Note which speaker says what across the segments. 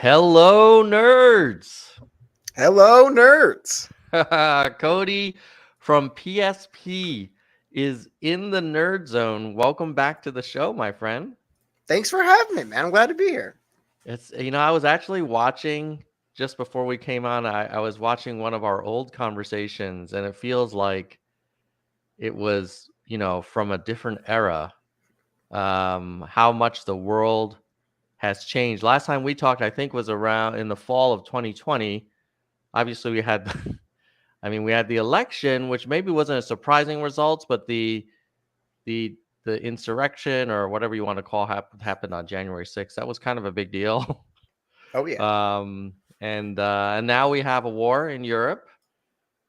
Speaker 1: Hello, nerds.
Speaker 2: Hello, nerds.
Speaker 1: Cody from PSP is in the nerd zone. Welcome back to the show, my friend.
Speaker 2: Thanks for having me, man. I'm glad to be here.
Speaker 1: I was actually watching just before we came on. I was watching one of our old conversations, and it feels like it was, from a different era. How much the world has changed. Last time we talked, I think, was around in the fall of 2020. Obviously, we had we had the election, which maybe wasn't a surprising results, but the the insurrection or whatever you want to call happened on January 6th. That was kind of a big deal.
Speaker 2: Oh yeah.
Speaker 1: And now we have a war in Europe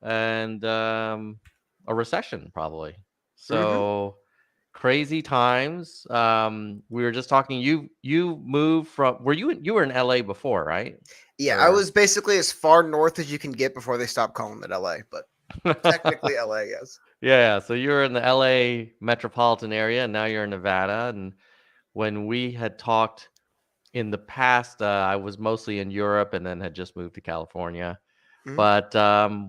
Speaker 1: and a recession probably.
Speaker 2: hmm
Speaker 1: So crazy times. We were just talking. You moved from you were in LA before, right?
Speaker 2: Yeah, I
Speaker 1: Or
Speaker 2: was basically as far north as you can get before they stopped calling it LA, but technically LA, yes.
Speaker 1: Yeah, so you're in the LA metropolitan area and now you're in Nevada. And when we had talked in the past, I was mostly in Europe and then had just moved to California.
Speaker 2: hmm
Speaker 1: But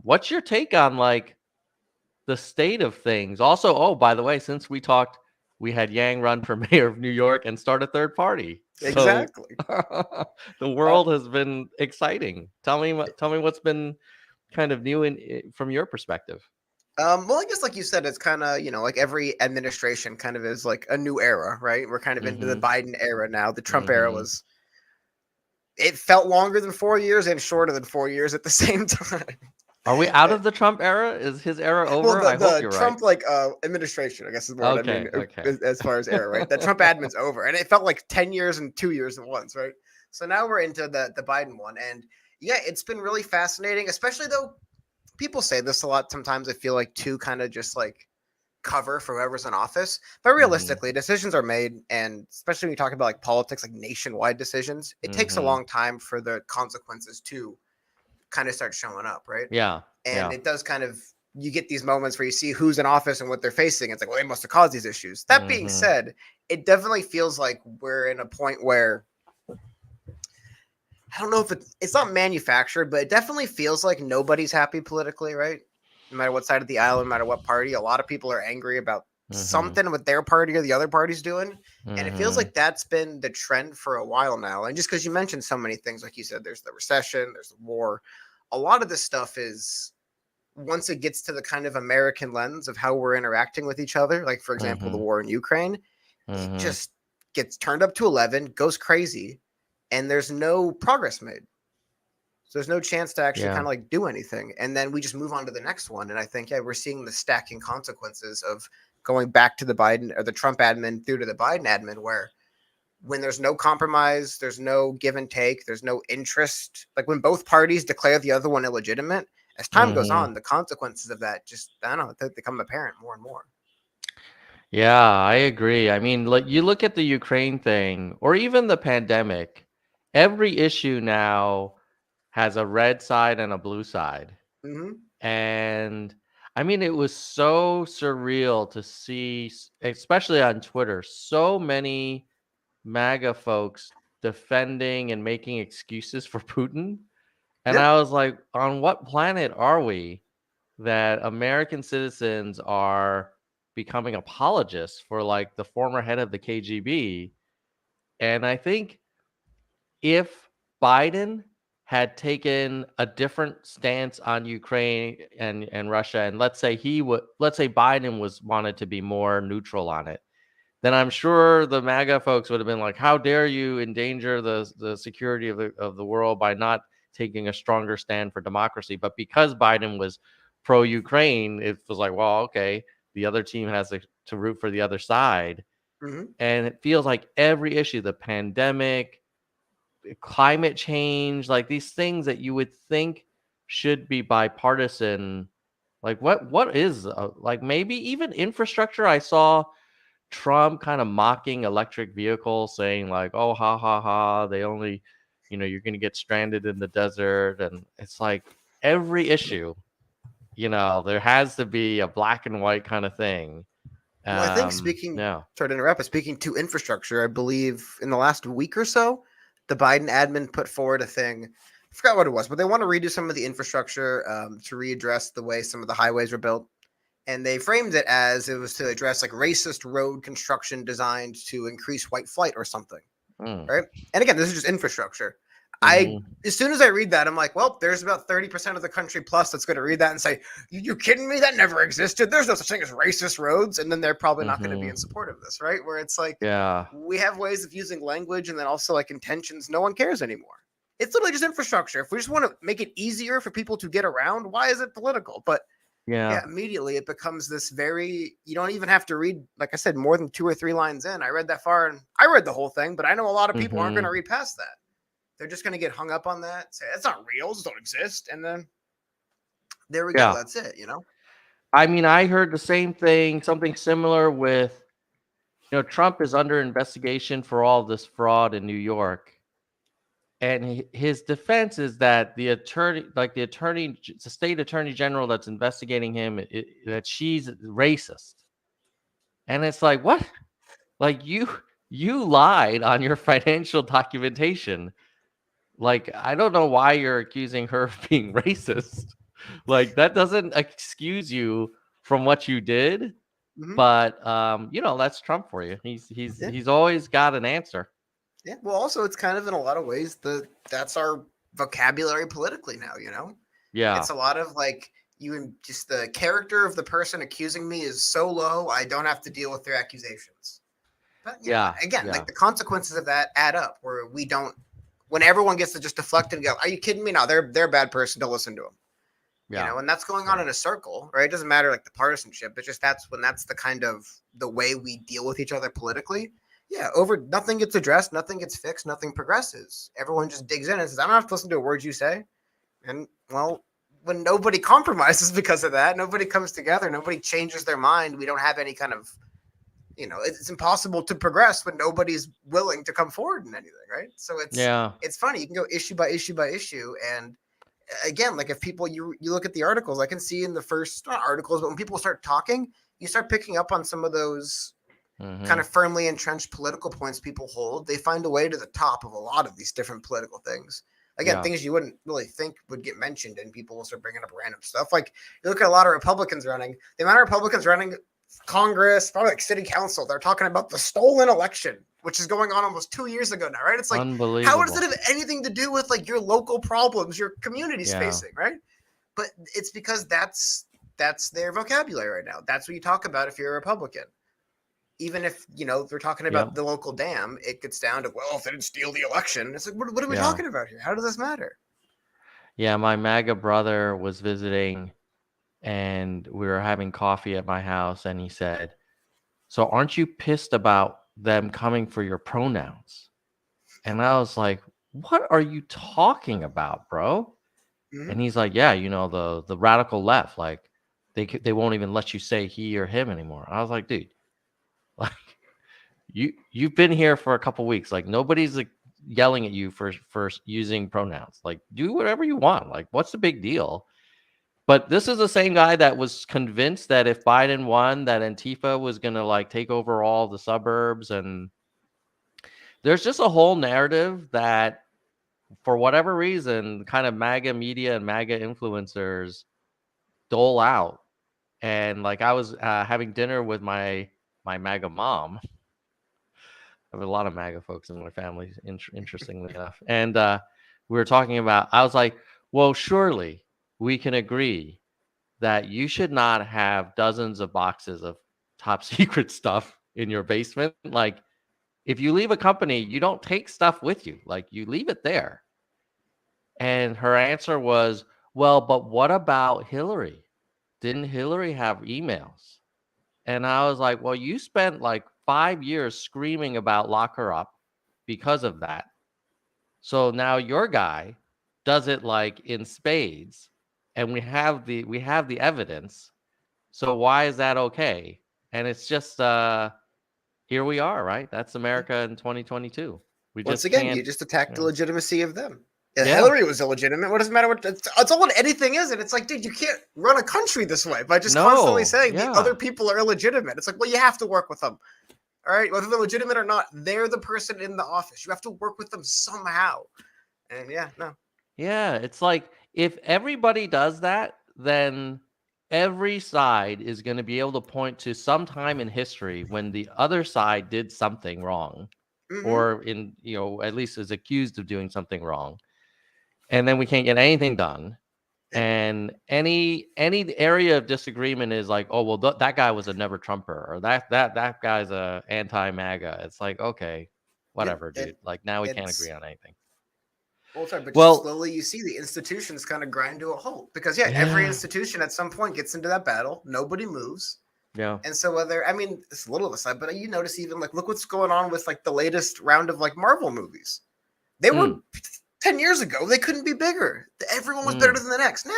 Speaker 1: what's your take on like the state of things? Also, oh, by the way, since we talked, we had Yang run for mayor of New York and start a third party. So
Speaker 2: Exactly.
Speaker 1: the
Speaker 2: Uh,
Speaker 1: world has been exciting. Tell me what's been kind of new from your perspective.
Speaker 2: well, I guess like you said, it's kind of like every administration kind of is like a new era, right? We're kind of into the
Speaker 1: Mm-hmm.
Speaker 2: Biden era now. The Trump era
Speaker 1: Mm-hmm.
Speaker 2: was it felt longer than 4 years and shorter than 4 years at the same time.
Speaker 1: Are we out of the Trump era? Is his era
Speaker 2: Well,
Speaker 1: over?
Speaker 2: the
Speaker 1: I hope
Speaker 2: the
Speaker 1: you're right.
Speaker 2: Trump administration, I guess is what I mean
Speaker 1: Okay, okay.
Speaker 2: as far as era, right? The Trump admin's over, and it felt like 10 years and 2 years at once, right? So now we're into the Biden one, and yeah, it's been really fascinating. Especially though, people say this a lot. Sometimes I feel like to kind of just like cover for whoever's in office, but
Speaker 1: Mhm.
Speaker 2: realistically, decisions are made, and especially when you talk about like politics, like nationwide decisions, it takes a
Speaker 1: Mhm.
Speaker 2: long time for the consequences to kind of start showing up, right?
Speaker 1: Yeah.
Speaker 2: And
Speaker 1: Yeah.
Speaker 2: it does kind of you get these moments where you see who's in office and what they're facing. It's like, well, they must have caused these issues. That being
Speaker 1: Mhm.
Speaker 2: said, it definitely feels like we're in a point where I don't know if it's not manufactured, but it definitely feels like nobody's happy politically, right? No matter what side of the aisle, no matter what party, a lot of people are angry about
Speaker 1: Mhm.
Speaker 2: something with their party or the other party's doing. And it feels
Speaker 1: Mhm.
Speaker 2: like that's been the trend for a while now. And just because you mentioned so many things, like you said, there's the recession, there's the war. A lot of this stuff is once it gets to the kind of American lens of how we're interacting with each other, like for example, the
Speaker 1: Mhm.
Speaker 2: war in Ukraine, it
Speaker 1: Mhm.
Speaker 2: just gets turned up to 11, goes crazy, and there's no progress made. So there's no chance to actually
Speaker 1: Yeah.
Speaker 2: kind of like do anything. And then we just move on to the next one. And I think, yeah, we're seeing the stacking consequences of going back to the Biden or the Trump admin through to the Biden admin, where when there's no compromise, there's no give and take, there's no interest. Like when both parties declare the other one illegitimate, as time goes
Speaker 1: Mhm.
Speaker 2: on, the consequences of that just, I don't know, they become apparent more and more.
Speaker 1: Yeah, I agree. I mean, like you look at the Ukraine thing or even the pandemic, every issue now has a red side and a blue side.
Speaker 2: hmm
Speaker 1: And I mean, it was so surreal to see, especially on Twitter, so many MAGA folks defending and making excuses for Putin. And
Speaker 2: Yeah.
Speaker 1: I was like, on what planet are we that American citizens are becoming apologists for like the former head of the KGB? And I think if Biden had taken a different stance on Ukraine and Russia, and let's say Biden was wanted to be more neutral on it, then I'm sure the MAGA folks would have been like, "How dare you endanger the security of the world by not taking a stronger stand for democracy?" But because Biden was pro Ukraine, it was like, well, okay, the other team has to root for the other side,
Speaker 2: hmm
Speaker 1: and it feels like every issue, the pandemic, climate change, like these things that you would think should be bipartisan, like what is like maybe even infrastructure. I saw Trump kind of mocking electric vehicles, saying like, "Oh, ha ha ha, they only, you're going to get stranded in the desert." And it's like every issue, there has to be a black and white kind of thing.
Speaker 2: Well, I think
Speaker 1: Yeah.
Speaker 2: sorry to interrupt, but speaking to infrastructure, I believe in the last week or so, the Biden admin put forward a thing. I forgot what it was, but they want to redo some of the infrastructure to readdress the way some of the highways were built. And they framed it as it was to address like racist road construction designed to increase white flight or something.
Speaker 1: Mm.
Speaker 2: Right. And again, this is just infrastructure.
Speaker 1: Mhm.
Speaker 2: As soon as I read that, I'm like, well, there's about 30% of the country plus that's going to read that and say, you kidding me? That never existed. There's no such thing as racist roads. And then they're probably not going to be in support of this, right? Where it's like,
Speaker 1: Yeah.
Speaker 2: we have ways of using language and then also like intentions. No one cares anymore. It's literally just infrastructure. If we just want to make it easier for people to get around, why is it political? But yeah, immediately it becomes this very, you don't even have to read, like I said, more than 2 or 3 lines in. I read that far and I read the whole thing, but I know a lot of people aren't going to read past that. They're just going to get hung up on that, say, that's not real, those don't exist. And then there we go. That's it, you know?
Speaker 1: I mean, I heard the same thing, something similar with, Trump is under investigation for all this fraud in New York. And his defense is that the state attorney general that's investigating him, that she's racist. And it's like, what? Like you lied on your financial documentation. Like, I don't know why you're accusing her of being racist. Like, that doesn't excuse you from what you did. Mm-hmm. But that's Trump for you. He's always got an answer.
Speaker 2: Yeah. Well, also it's kind of in a lot of ways that's our vocabulary politically now, you know?
Speaker 1: Yeah.
Speaker 2: It's a lot of like just the character of the person accusing me is so low, I don't have to deal with their accusations. But again, like the consequences of that add up where when everyone gets to just deflect and go, are you kidding me? No, they're a bad person. Don't listen to them. Yeah. And that's going on in a circle, right? It doesn't matter like the partisanship. It's just that's the kind of the way we deal with each other politically. Yeah, nothing gets addressed, nothing gets fixed, nothing progresses. Everyone just digs in and says, I don't have to listen to a word you say. And well, when nobody compromises because of that, nobody comes together, nobody changes their mind. We don't have any kind of, it's impossible to progress when nobody's willing to come forward in anything, right? So it's funny. You can go issue by issue by issue. And again, like if people, you look at the articles, I can see in the first, not articles, but when people start talking, you start picking up on some of those kind of firmly entrenched political points people hold. They find a way to the top of a lot of these different political things. Again, things you wouldn't really think would get mentioned, and people will start bringing up random stuff. Like you look at a lot of Republicans running, the amount of Republicans running Congress, probably like city council, they're talking about the stolen election, which is going on almost 2 years ago now, right? It's like, how does it have anything to do with like your local problems, your community's facing, right? But it's because that's their vocabulary right now. That's what you talk about if you're a Republican. Even if, they're talking about the local dam, it gets down to, well, if they didn't steal the election, it's like, what are we talking about here? How does this matter?
Speaker 1: Yeah, my MAGA brother was visiting and we were having coffee at my house and he said, so aren't you pissed about them coming for your pronouns? And I was like, what are you talking about, bro? Mm-hmm. And he's like, yeah, the radical left, like they won't even let you say he or him anymore. I was like, dude, like you've been here for a couple weeks. Like nobody's like yelling at you for using pronouns. Like do whatever you want. Like what's the big deal? But this is the same guy that was convinced that if Biden won, that Antifa was going to like take over all the suburbs. And there's just a whole narrative that for whatever reason, kind of MAGA media and MAGA influencers dole out. And like I was having dinner with my MAGA mom. I have a lot of MAGA folks in my family, interestingly enough. And we were talking about, I was like, well, surely we can agree that you should not have dozens of boxes of top secret stuff in your basement. Like if you leave a company, you don't take stuff with you. Like you leave it there. And her answer was, well, but what about Hillary? Didn't Hillary have emails? And I was like, well, you spent like 5 years screaming about lock her up because of that. So now your guy does it like in spades, and we have the evidence. So why is that okay? And it's just here we are, right? That's America in 2022.
Speaker 2: You just attacked the legitimacy of them. Hillary was illegitimate. What does it matter? It's all what anything is. And it's like, dude, you can't run a country this way by just constantly saying the other people are illegitimate. It's like, well, you have to work with them. All right, whether they're legitimate or not, they're the person in the office. You have to work with them somehow. And yeah, no.
Speaker 1: Yeah, it's like if everybody does that, then every side is going to be able to point to some time in history when the other side did something wrong,
Speaker 2: Hmm.
Speaker 1: or at least is accused of doing something wrong. And then we can't get anything done.
Speaker 2: Yeah.
Speaker 1: And any area of disagreement is like, oh well, that guy was a never Trumper, or that guy's a anti MAGA. It's like, okay,
Speaker 2: Yeah.
Speaker 1: whatever, dude. Like now we can't agree
Speaker 2: It's
Speaker 1: on anything.
Speaker 2: well, sorry, but just
Speaker 1: Well,
Speaker 2: slowly you see the institutions kind of grind to a halt because yeah, every
Speaker 1: yeah,
Speaker 2: institution at some point gets into that battle. Nobody moves.
Speaker 1: yeah.
Speaker 2: And so whether I mean it's a little aside, but you notice even like look what's going on with like the latest round of like Marvel movies. They were
Speaker 1: Mm,
Speaker 2: 10 years ago, they couldn't be bigger. Everyone was better
Speaker 1: mm,
Speaker 2: than the next. Now,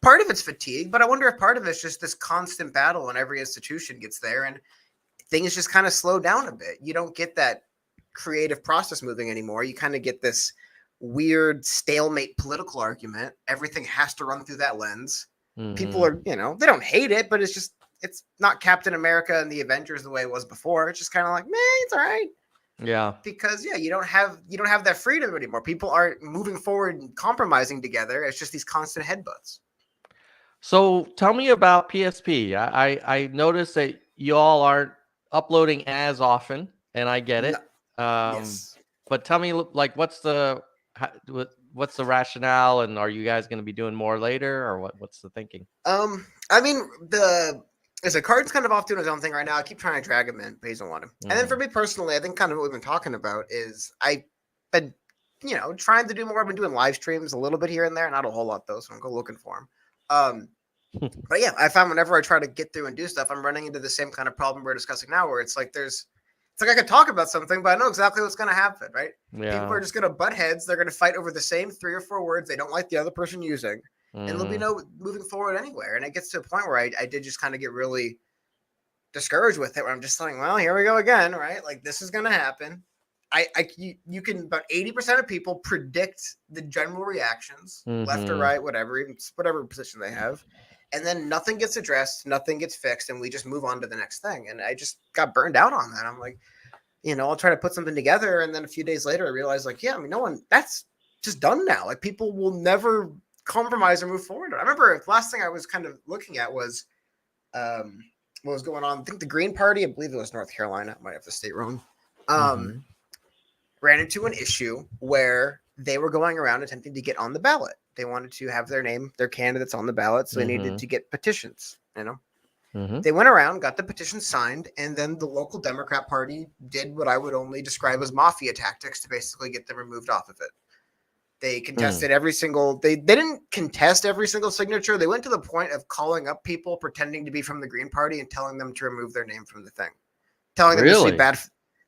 Speaker 2: part of it's fatigue, but I wonder if part of it's just this constant battle and every institution gets there and things just kind of slow down a bit. You don't get that creative process moving anymore. You kind of get this weird stalemate political argument. Everything has to run through that lens. People
Speaker 1: mm-hmm.
Speaker 2: are, they don't hate it, but it's not Captain America and the Avengers the way it was before. It's just kind of like, man, it's all right.
Speaker 1: Yeah.
Speaker 2: Because yeah, you don't have that freedom anymore. People aren't moving forward and compromising together. It's just these constant headbutts.
Speaker 1: So tell me about PSP. I noticed that y'all aren't uploading as often, and I get
Speaker 2: No,
Speaker 1: it. Um,
Speaker 2: yes.
Speaker 1: but tell me, like, what's the rationale, and are you guys going to be doing more later, or what's the thinking?
Speaker 2: I mean, as a card's kind of off doing his own thing right now. I keep trying to drag him in, but he doesn't want him. And then for
Speaker 1: Hmm.
Speaker 2: me personally, I think kind of what we've been talking about is I've been, trying to do more. I've been doing live streams a little bit here and there, not a whole lot though. So I'm go looking for him. But yeah, I found whenever I try to get through and do stuff, I'm running into the same kind of problem we're discussing now, where it's like I could talk about something, but I know exactly what's going to happen, right? People
Speaker 1: Yeah.
Speaker 2: are just going to butt heads. They're going to fight over the same 3 or 4 words they don't like the other person using, and there'll be
Speaker 1: Hmm.
Speaker 2: no moving forward anywhere. And it gets to a point where I did just kind of get really discouraged with it, where I'm just like, well, here we go again, right? Like this is going to happen. You can about 80% of people predict the general reactions, left or
Speaker 1: Hmm.
Speaker 2: right, whatever, even whatever position they have, and then nothing gets addressed, nothing gets fixed, and we just move on to the next thing. And I just got burned out on that. I'm like, I'll try to put something together, and then a few days later, I realized, like, yeah, I mean, no one. That's just done now. Like, people will never compromise or move forward. I remember the last thing I was kind of looking at was what was going on. I think the Green Party, I believe it was North Carolina. I might have the state wrong. Um,
Speaker 1: Hmm.
Speaker 2: ran into an issue where they were going around attempting to get on the ballot. They wanted to have their candidates on the ballot, so they needed
Speaker 1: Hmm.
Speaker 2: to get petitions.
Speaker 1: Hmm.
Speaker 2: They went around, got the petition signed, and then the local Democrat Party did what I would only describe as mafia tactics to basically get them removed off of it. They
Speaker 1: Hmm.
Speaker 2: contested every single. They didn't contest every single signature. They went to the point of calling up people pretending to be from the Green Party and telling them to remove their name from the thing, telling them this would be
Speaker 1: Really?
Speaker 2: bad.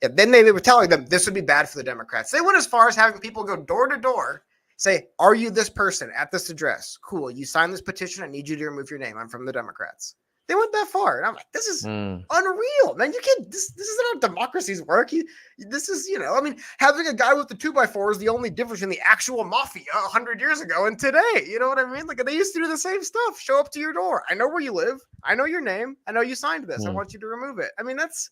Speaker 2: Yeah, then they were telling them this would be bad for the Democrats. They went as far as having people go door to door, say, "Are you this person at this address? Cool. You signed this petition. I need you to remove your name. I'm from the Democrats." They went that far, and I'm like, "This is
Speaker 1: Mm.
Speaker 2: unreal, man! You can't. This isn't how democracies work. This is, I mean, having a guy with the 2x4 is the only difference in the actual mafia 100 years ago and today. You know what I mean? Like they used to do the same stuff. Show up to your door. I know where you live. I know your name. I know you signed this. I
Speaker 1: Mm.
Speaker 2: want you to remove it. I mean, that's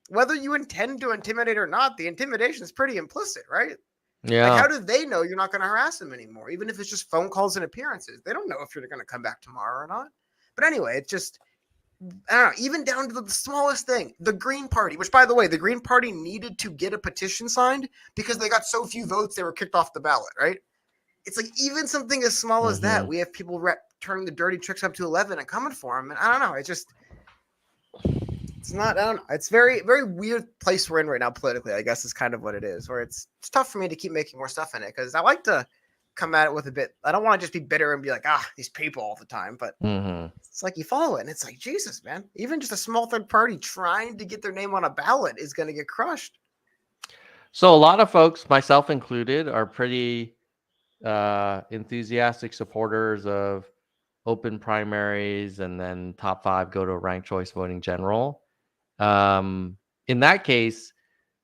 Speaker 2: whether you intend to intimidate or not. The intimidation is pretty implicit, right? Like,
Speaker 1: Yeah.
Speaker 2: how do they know you're not going to harass them anymore? Even if it's just phone calls and appearances, they don't know if you're going to come back tomorrow or not. But anyway, it's just I don't know, even down to the smallest thing. The Green Party, which by the way, the Green Party needed to get a petition signed because they got so few votes they were kicked off the ballot, right? It's like even something as small as that,
Speaker 1: Hmm.
Speaker 2: we have people turning the dirty tricks up to 11 and coming for them. And I don't know, it's not, I don't know. It's very, very weird place we're in right now politically, I guess is kind of what it is, where it's tough for me to keep making more stuff in it because I like to come at it with a bit. I don't want to just be bitter and be like, these people all the time, but
Speaker 1: Hmm.
Speaker 2: it's like you follow it, and it's like Jesus, man. Even just a small third party trying to get their name on a ballot is going to get crushed.
Speaker 1: So a lot of folks, myself included, are pretty enthusiastic supporters of open primaries, and then top 5 go to ranked choice voting general. In that case,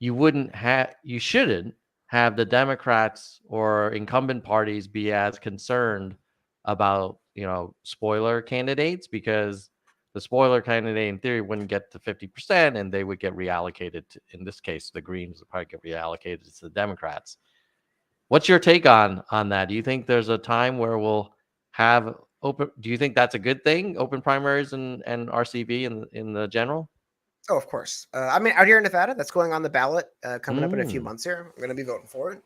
Speaker 1: you shouldn't have the Democrats or incumbent parties be as concerned about spoiler candidates, because the spoiler candidate in theory wouldn't get to 50%, and they would get reallocated to, in this case, the Greens would probably get reallocated to the Democrats. What's your take on that? Do you think there's a time where we'll have open? Do you think that's a good thing, open primaries and RCV in the general?
Speaker 2: Oh, of course. I mean, out here in Nevada, that's going on the ballot coming up in a few
Speaker 1: Mm.
Speaker 2: months here. I'm going to be voting for it.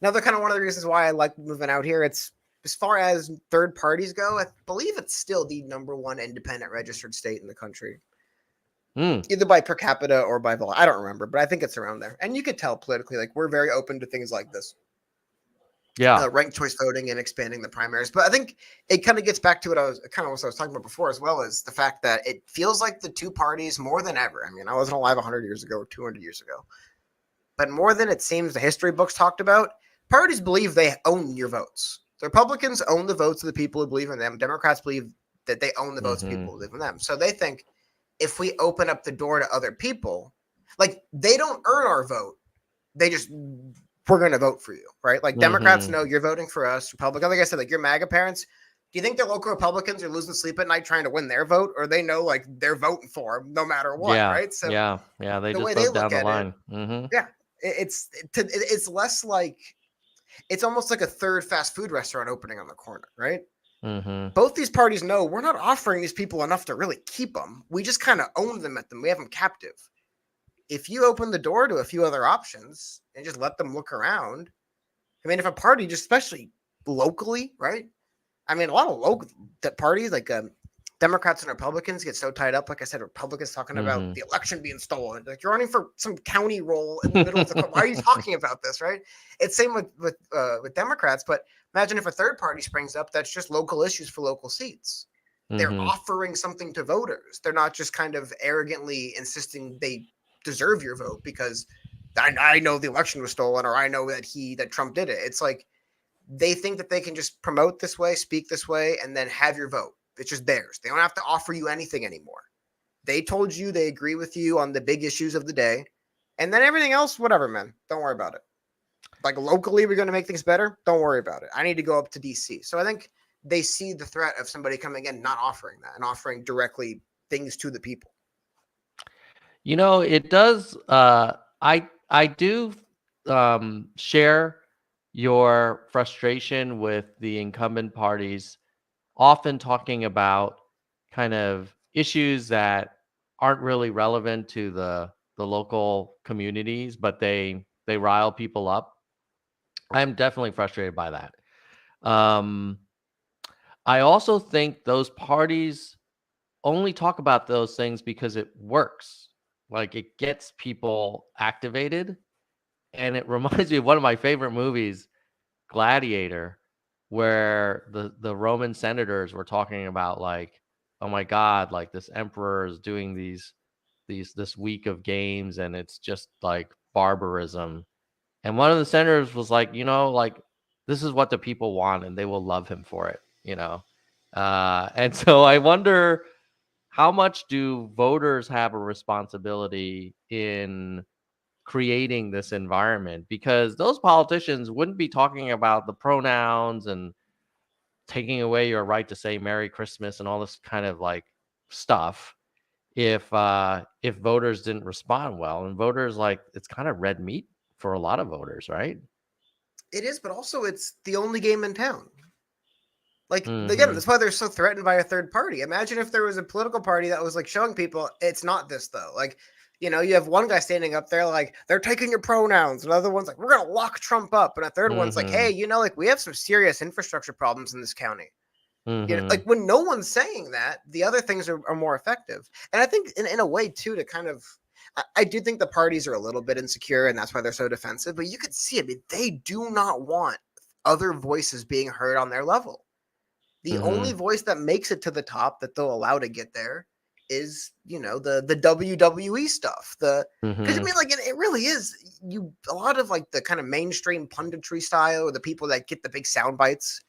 Speaker 2: Another kind of one of the reasons why I like moving out here. It's as far as third parties go, I believe it's still the number one independent registered state in the country,
Speaker 1: Mm.
Speaker 2: either by per capita or by vote. I don't remember, but I think it's around there. And you could tell politically, like we're very open to things like this.
Speaker 1: Yeah.
Speaker 2: Ranked choice voting and expanding the primaries. But I think it kind of gets back to what I was talking about before, as well as the fact that it feels like the two parties more than ever. I mean, I wasn't alive 100 years ago or 200 years ago, but more than it seems the history books talked about, parties believe they own your votes. The Republicans own the votes of the people who believe in them. Democrats believe that they own the votes of people who live in them. So they think if we open up the door to other people, like they don't earn our vote, they just we're going to vote for you, right? Like Democrats know you're voting for us. Republicans, like I said, like your MAGA parents, do you think their local Republicans are losing sleep at night trying to win their vote, or they know like they're voting for them no matter what,
Speaker 1: Yeah.
Speaker 2: right? So
Speaker 1: Yeah. They
Speaker 2: the
Speaker 1: just
Speaker 2: way they
Speaker 1: vote down
Speaker 2: look
Speaker 1: the
Speaker 2: at
Speaker 1: line.
Speaker 2: it, yeah, it's less like it's almost like a third fast food restaurant opening on the corner, right? Both these parties know we're not offering these people enough to really keep them. We just kind of own them at them. We have them captive. If you open the door to a few other options and just let them look around, I mean, if a party, just especially locally, right? I mean, a lot of local parties like Democrats and Republicans get so tied up. Like I said, Republicans talking about the election being stolen. Like you're running for some county role in the middle of the. Why are you talking about this, right? It's same with Democrats. But imagine if a third party springs up that's just local issues for local seats. They're offering something to voters. They're not just kind of arrogantly insisting they deserve your vote because I know the election was stolen or I know that Trump did it. It's like they think that they can just promote this way, speak this way, and then have your vote. It's just theirs. They don't have to offer you anything anymore. They told you they agree with you on the big issues of the day. And then everything else, whatever, man. Don't worry about it. Like locally, we're going to make things better. Don't worry about it. I need to go up to DC. So I think they see the threat of somebody coming in, not offering that and offering directly things to the people.
Speaker 1: You know, it does. I do share your frustration with the incumbent parties often talking about kind of issues that aren't really relevant to the local communities, but they rile people up. I'm definitely frustrated by that. Um, I also think those parties only talk about those things because it works. Like it gets people activated. And it reminds me of one of my favorite movies, Gladiator, where the Roman senators were talking about like, oh my God, like this emperor is doing this week of games and it's just like barbarism. And one of the senators was like, like this is what the people want and they will love him for it. And so I wonder how much do voters have a responsibility in creating this environment, because those politicians wouldn't be talking about the pronouns and taking away your right to say Merry Christmas and all this kind of like stuff if voters didn't respond well. And voters, like, it's kind of red meat for a lot of voters, right?
Speaker 2: It is, but also it's the only game in town. Like again,
Speaker 1: Mm-hmm.
Speaker 2: that's why they're so threatened by a third party. Imagine if there was a political party that was like showing people it's not this though. Like, you have one guy standing up there like they're taking your pronouns, another one's like we're gonna lock Trump up, and a third one's like,
Speaker 1: Mm-hmm.
Speaker 2: hey, like we have some serious infrastructure problems in this county.
Speaker 1: Mm-hmm.
Speaker 2: Like when no one's saying that, the other things are more effective. And I think in a way too to kind of I do think the parties are a little bit insecure and that's why they're so defensive, but you could see it. I mean, they do not want other voices being heard on their level. The only
Speaker 1: Mm-hmm.
Speaker 2: voice that makes it to the top that they'll allow to get there is, the WWE stuff. Because I
Speaker 1: Mm-hmm.
Speaker 2: mean, like it really is a lot of like the kind of mainstream punditry style, or the people that get the big sound bites.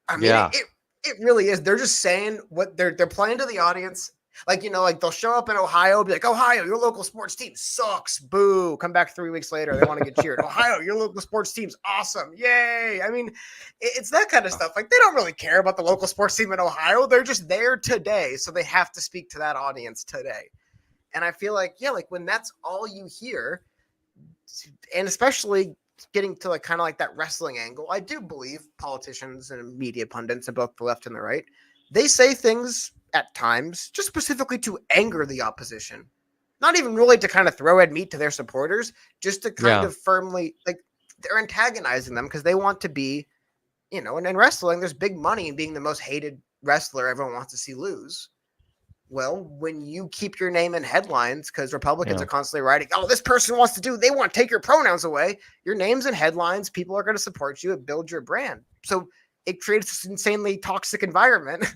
Speaker 2: I mean,
Speaker 1: Yeah.
Speaker 2: it really is. They're just saying what they're playing to the audience. Like, like they'll show up in Ohio, be like, Ohio, your local sports team sucks. Boo. Come back 3 weeks later. They want to get cheered. Ohio, your local sports team's awesome. Yay. I mean, it's that kind of stuff. Like, they don't really care about the local sports team in Ohio. They're just there today. So they have to speak to that audience today. And I feel like, yeah, like when that's all you hear, and especially getting to like kind of like that wrestling angle, I do believe politicians and media pundits on both the left and the right, they say things at times just specifically to anger the opposition, not even really to kind of throw red meat to their supporters, just to kind of firmly, like, they're antagonizing them because they want to be, and in wrestling, there's big money in being the most hated wrestler everyone wants to see lose. Well, when you keep your name in headlines, because Republicans are constantly writing, oh, this person wants to they want to take your pronouns away. Your name's in headlines. People are going to support you. It builds your brand. So it creates this insanely toxic environment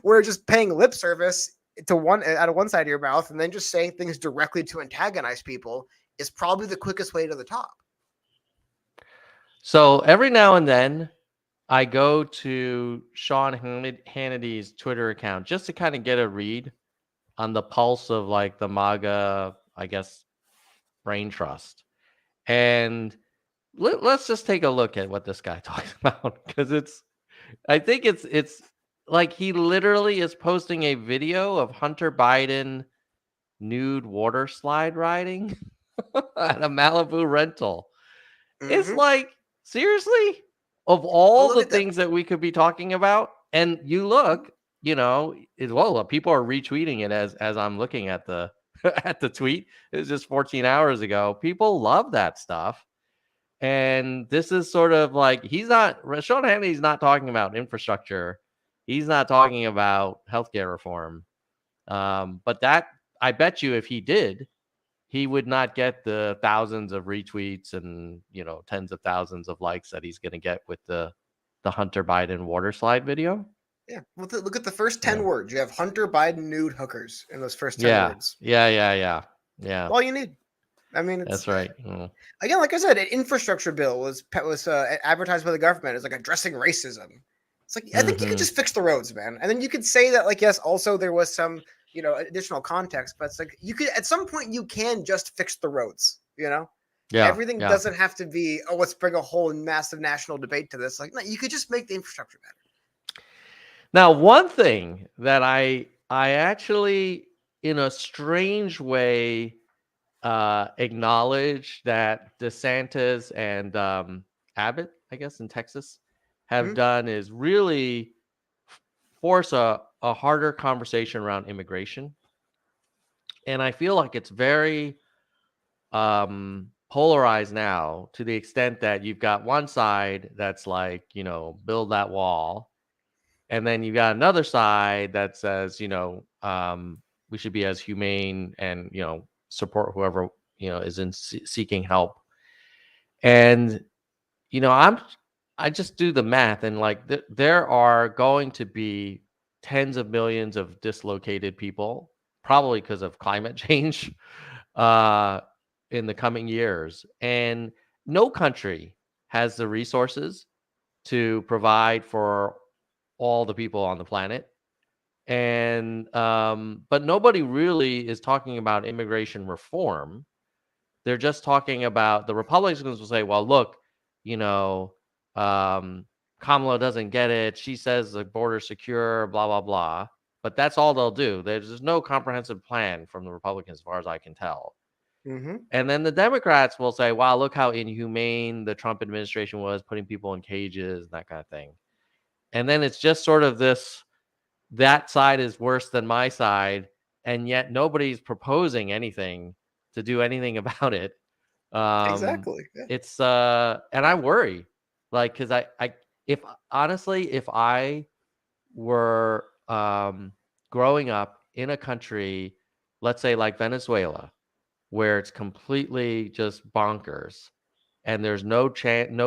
Speaker 2: where just paying lip service to one out of one side of your mouth and then just saying things directly to antagonize people is probably the quickest way to the top.
Speaker 1: So every now and then I go to Sean Hannity's Twitter account just to kind of get a read on the pulse of like the MAGA, I guess, brain trust. And let's just take a look at what this guy talks about, because I think it's like he literally is posting a video of Hunter Biden nude water slide riding at a Malibu rental. It's like, seriously, of all the things that we could be talking about, and you look, people are retweeting it as I'm looking at the at the tweet. It was just 14 hours ago. People love that stuff. And this is sort of like, Sean Hannity's not talking about infrastructure. He's not talking about healthcare reform. But that, I bet you if he did, he would not get the thousands of retweets and, tens of thousands of likes that he's going to get with the Hunter Biden water slide video.
Speaker 2: Yeah. Well, look at the first 10 words. You have Hunter Biden nude hookers in those first 10 words.
Speaker 1: Yeah.
Speaker 2: All you need. I mean,
Speaker 1: that's right.
Speaker 2: Again, like I said, an infrastructure bill was advertised by the government as like addressing racism. It's like, I think you could just fix the roads, man. And then you could say that, like, yes, also there was some, additional context, but it's like, you could, at some point you can just fix the roads, Yeah. Everything doesn't have to be, let's bring a whole massive national debate to this. Like, no, you could just make the infrastructure better.
Speaker 1: Now, one thing that I actually, in a strange way, acknowledge that DeSantis and Abbott, I guess, in Texas, have done is really force a harder conversation around immigration. And I feel like it's very polarized now, to the extent that you've got one side that's like, build that wall. And then you've got another side that says, we should be as humane and, support whoever, is in seeking help. And, I just do the math, and like there are going to be tens of millions of dislocated people, probably because of climate change, in the coming years. And no country has the resources to provide for all the people on the planet. And but nobody really is talking about immigration reform. They're just talking about, the Republicans will say, well, look, Kamala doesn't get it. She says the border's secure, blah, blah, blah. But that's all they'll do. There's no comprehensive plan from the Republicans, as far as I can tell. And then the Democrats will say, wow, look how inhumane the Trump administration was, putting people in cages and that kind of thing. And then it's just sort of this, that side is worse than my side, and yet nobody's proposing anything to do anything about it.
Speaker 2: Exactly. Yeah.
Speaker 1: It's and I worry, like, because if I were growing up in a country, let's say like Venezuela, where it's completely just bonkers and there's no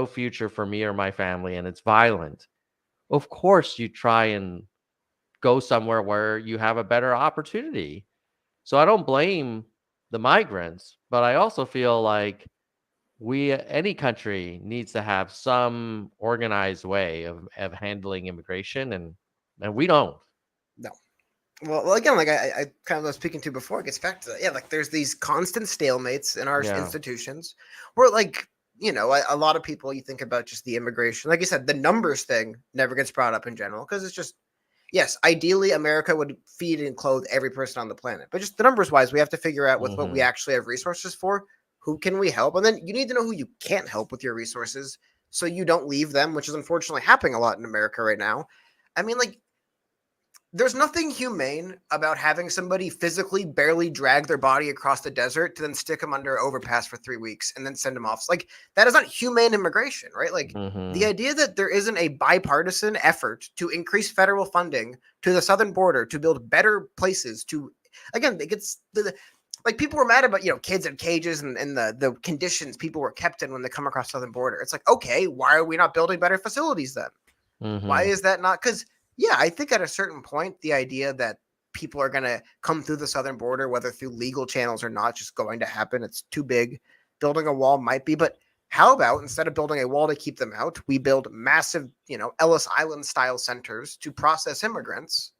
Speaker 1: future for me or my family, and it's violent, of course you try and go somewhere where you have a better opportunity. So I don't blame the migrants, but I also feel like any country needs to have some organized way of handling immigration, and we don't.
Speaker 2: No. Well, again, like I kind of was speaking to before, it gets back to that. Yeah, like there's these constant stalemates in our
Speaker 1: Yeah.
Speaker 2: institutions where, like, a lot of people, you think about just the immigration, like you said, the numbers thing never gets brought up in general because it's just, yes, ideally, America would feed and clothe every person on the planet, but just the numbers wise, we have to figure out with what we
Speaker 1: Hmm.
Speaker 2: actually have resources for, who can we help, and then you need to know who you can't help with your resources so you don't leave them, which is unfortunately happening a lot in America right now. I mean, like, there's nothing humane about having somebody physically barely drag their body across the desert to then stick them under an overpass for 3 weeks and then send them off. Like, that is not humane immigration, right? Like, the
Speaker 1: Hmm.
Speaker 2: idea that there isn't a bipartisan effort to increase federal funding to the southern border to build better places to, again, it gets like, people were mad about kids in cages and the conditions people were kept in when they come across southern border. It's like, okay, why are we not building better facilities then? Why
Speaker 1: Hmm.
Speaker 2: is that not? Because, yeah, I think at a certain point, the idea that people are going to come through the southern border, whether through legal channels or not, just going to happen. It's too big. Building a wall might be, but how about instead of building a wall to keep them out, we build massive, Ellis Island style centers to process immigrants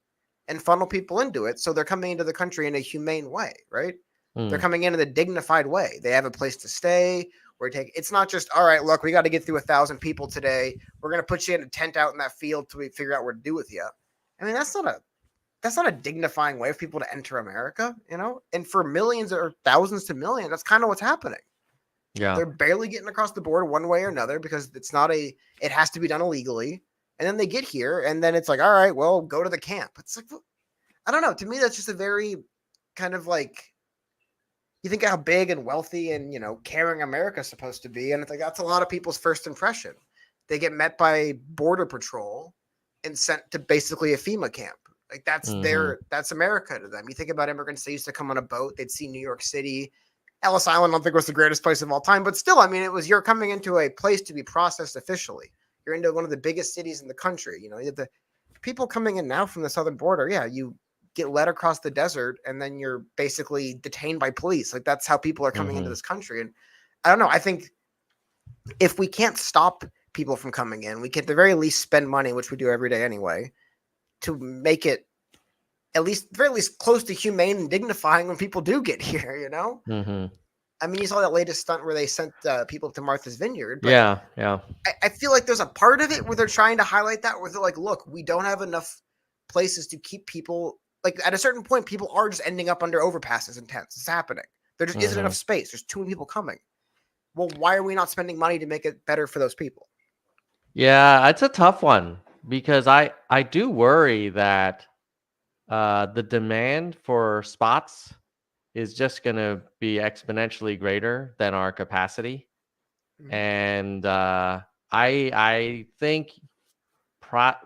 Speaker 2: and funnel people into it, so they're coming into the country in a humane way, right? They're
Speaker 1: Mm.
Speaker 2: coming in a dignified way. They have a place to stay. It's not just, all right, look, we got to get through 1,000 people today. We're gonna put you in a tent out in that field till we figure out what to do with you. I mean, that's not a dignifying way for people to enter America. And for millions or thousands to millions, that's kind of what's happening.
Speaker 1: Yeah.
Speaker 2: They're barely getting across the border one way or another because it has to be done illegally. And then they get here, and then it's like, all right, well, go to the camp. It's like, I don't know. To me, that's just a very kind of like, you think how big and wealthy and caring America's supposed to be, and it's like that's a lot of people's first impression. They get met by border patrol and sent to basically a FEMA camp. Like
Speaker 1: Hmm.
Speaker 2: that's America to them. You think about immigrants, they used to come on a boat, they'd see New York City. Ellis Island, I don't think was the greatest place of all time, but still, I mean, you're coming into a place to be processed officially. You're into one of the biggest cities in the country. You have the people coming in now from the southern border. Yeah, you get led across the desert and then you're basically detained by police. Like, that's how people are coming into
Speaker 1: Hmm.
Speaker 2: this country. And I don't know. I think if we can't stop people from coming in, we can at the very least spend money, which we do every day anyway, to make it at least very least close to humane and dignifying when people do get here.
Speaker 1: Hmm.
Speaker 2: I mean, you saw that latest stunt where they sent people to Martha's Vineyard, but
Speaker 1: Yeah. Yeah.
Speaker 2: I feel like there's a part of it where they're trying to highlight that, where they're like, look, we don't have enough places to keep people. Like, at a certain point, people are just ending up under overpasses and tents. It's happening. There just isn't enough
Speaker 1: Hmm.
Speaker 2: space. There's too many people coming. Well, why are we not spending money to make it better for those people?
Speaker 1: Yeah, it's a tough one because I do worry that the demand for spots is just going to be exponentially greater than our capacity,
Speaker 2: Mhm.
Speaker 1: and I think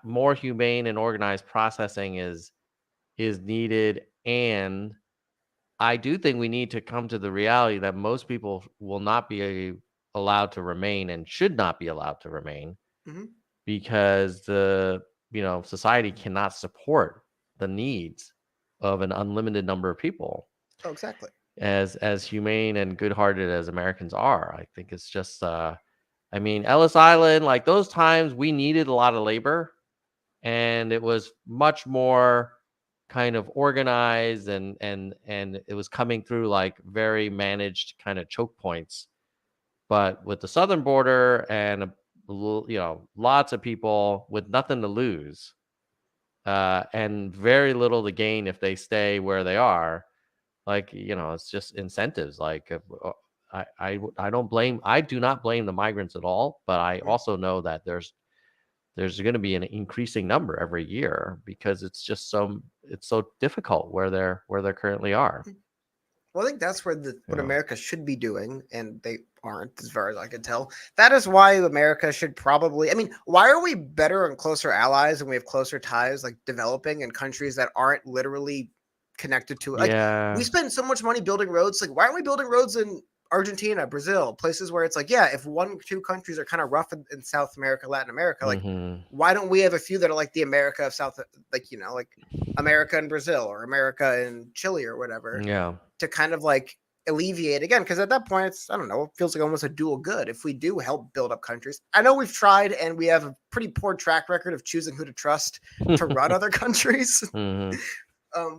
Speaker 1: more humane and organized processing is needed, and I do think we need to come to the reality that most people will not be allowed to remain and should not be allowed to remain
Speaker 2: Mhm.
Speaker 1: because the society cannot support the needs of an unlimited number of people.
Speaker 2: Oh, exactly.
Speaker 1: As humane and good-hearted as Americans are, I think it's just I mean, Ellis Island, like those times we needed a lot of labor, and it was much more kind of organized, and it was coming through like very managed kind of choke points. But with the southern border and lots of people with nothing to lose, and very little to gain if they stay where they are, like it's just incentives. Like I don't blame, I do not blame the migrants at all, but I
Speaker 2: Mhm.
Speaker 1: also know that there's going to be an increasing number every year because it's so difficult where they currently are.
Speaker 2: Well, I think that's where
Speaker 1: You
Speaker 2: what
Speaker 1: know.
Speaker 2: America should be doing, and they aren't, as far as I can tell. That is why America should probably. I mean, why are we better and closer allies, and we have closer ties, like developing in countries that aren't literally connected to? Like, we
Speaker 1: Yeah.
Speaker 2: spend so much money building roads. Like, why aren't we building roads in Argentina, Brazil, places where it's like, yeah, if one, two countries are kind of rough in South America, Latin America, like,
Speaker 1: Hmm.
Speaker 2: why don't we have a few that are like the America of South, like like America and Brazil or America and Chile or whatever,
Speaker 1: Yeah.
Speaker 2: to kind of like alleviate again, because at that point it's, I don't know, it feels like almost a dual good if we do help build up countries. I know we've tried and we have a pretty poor track record of choosing who to trust to run other countries.
Speaker 1: Hmm.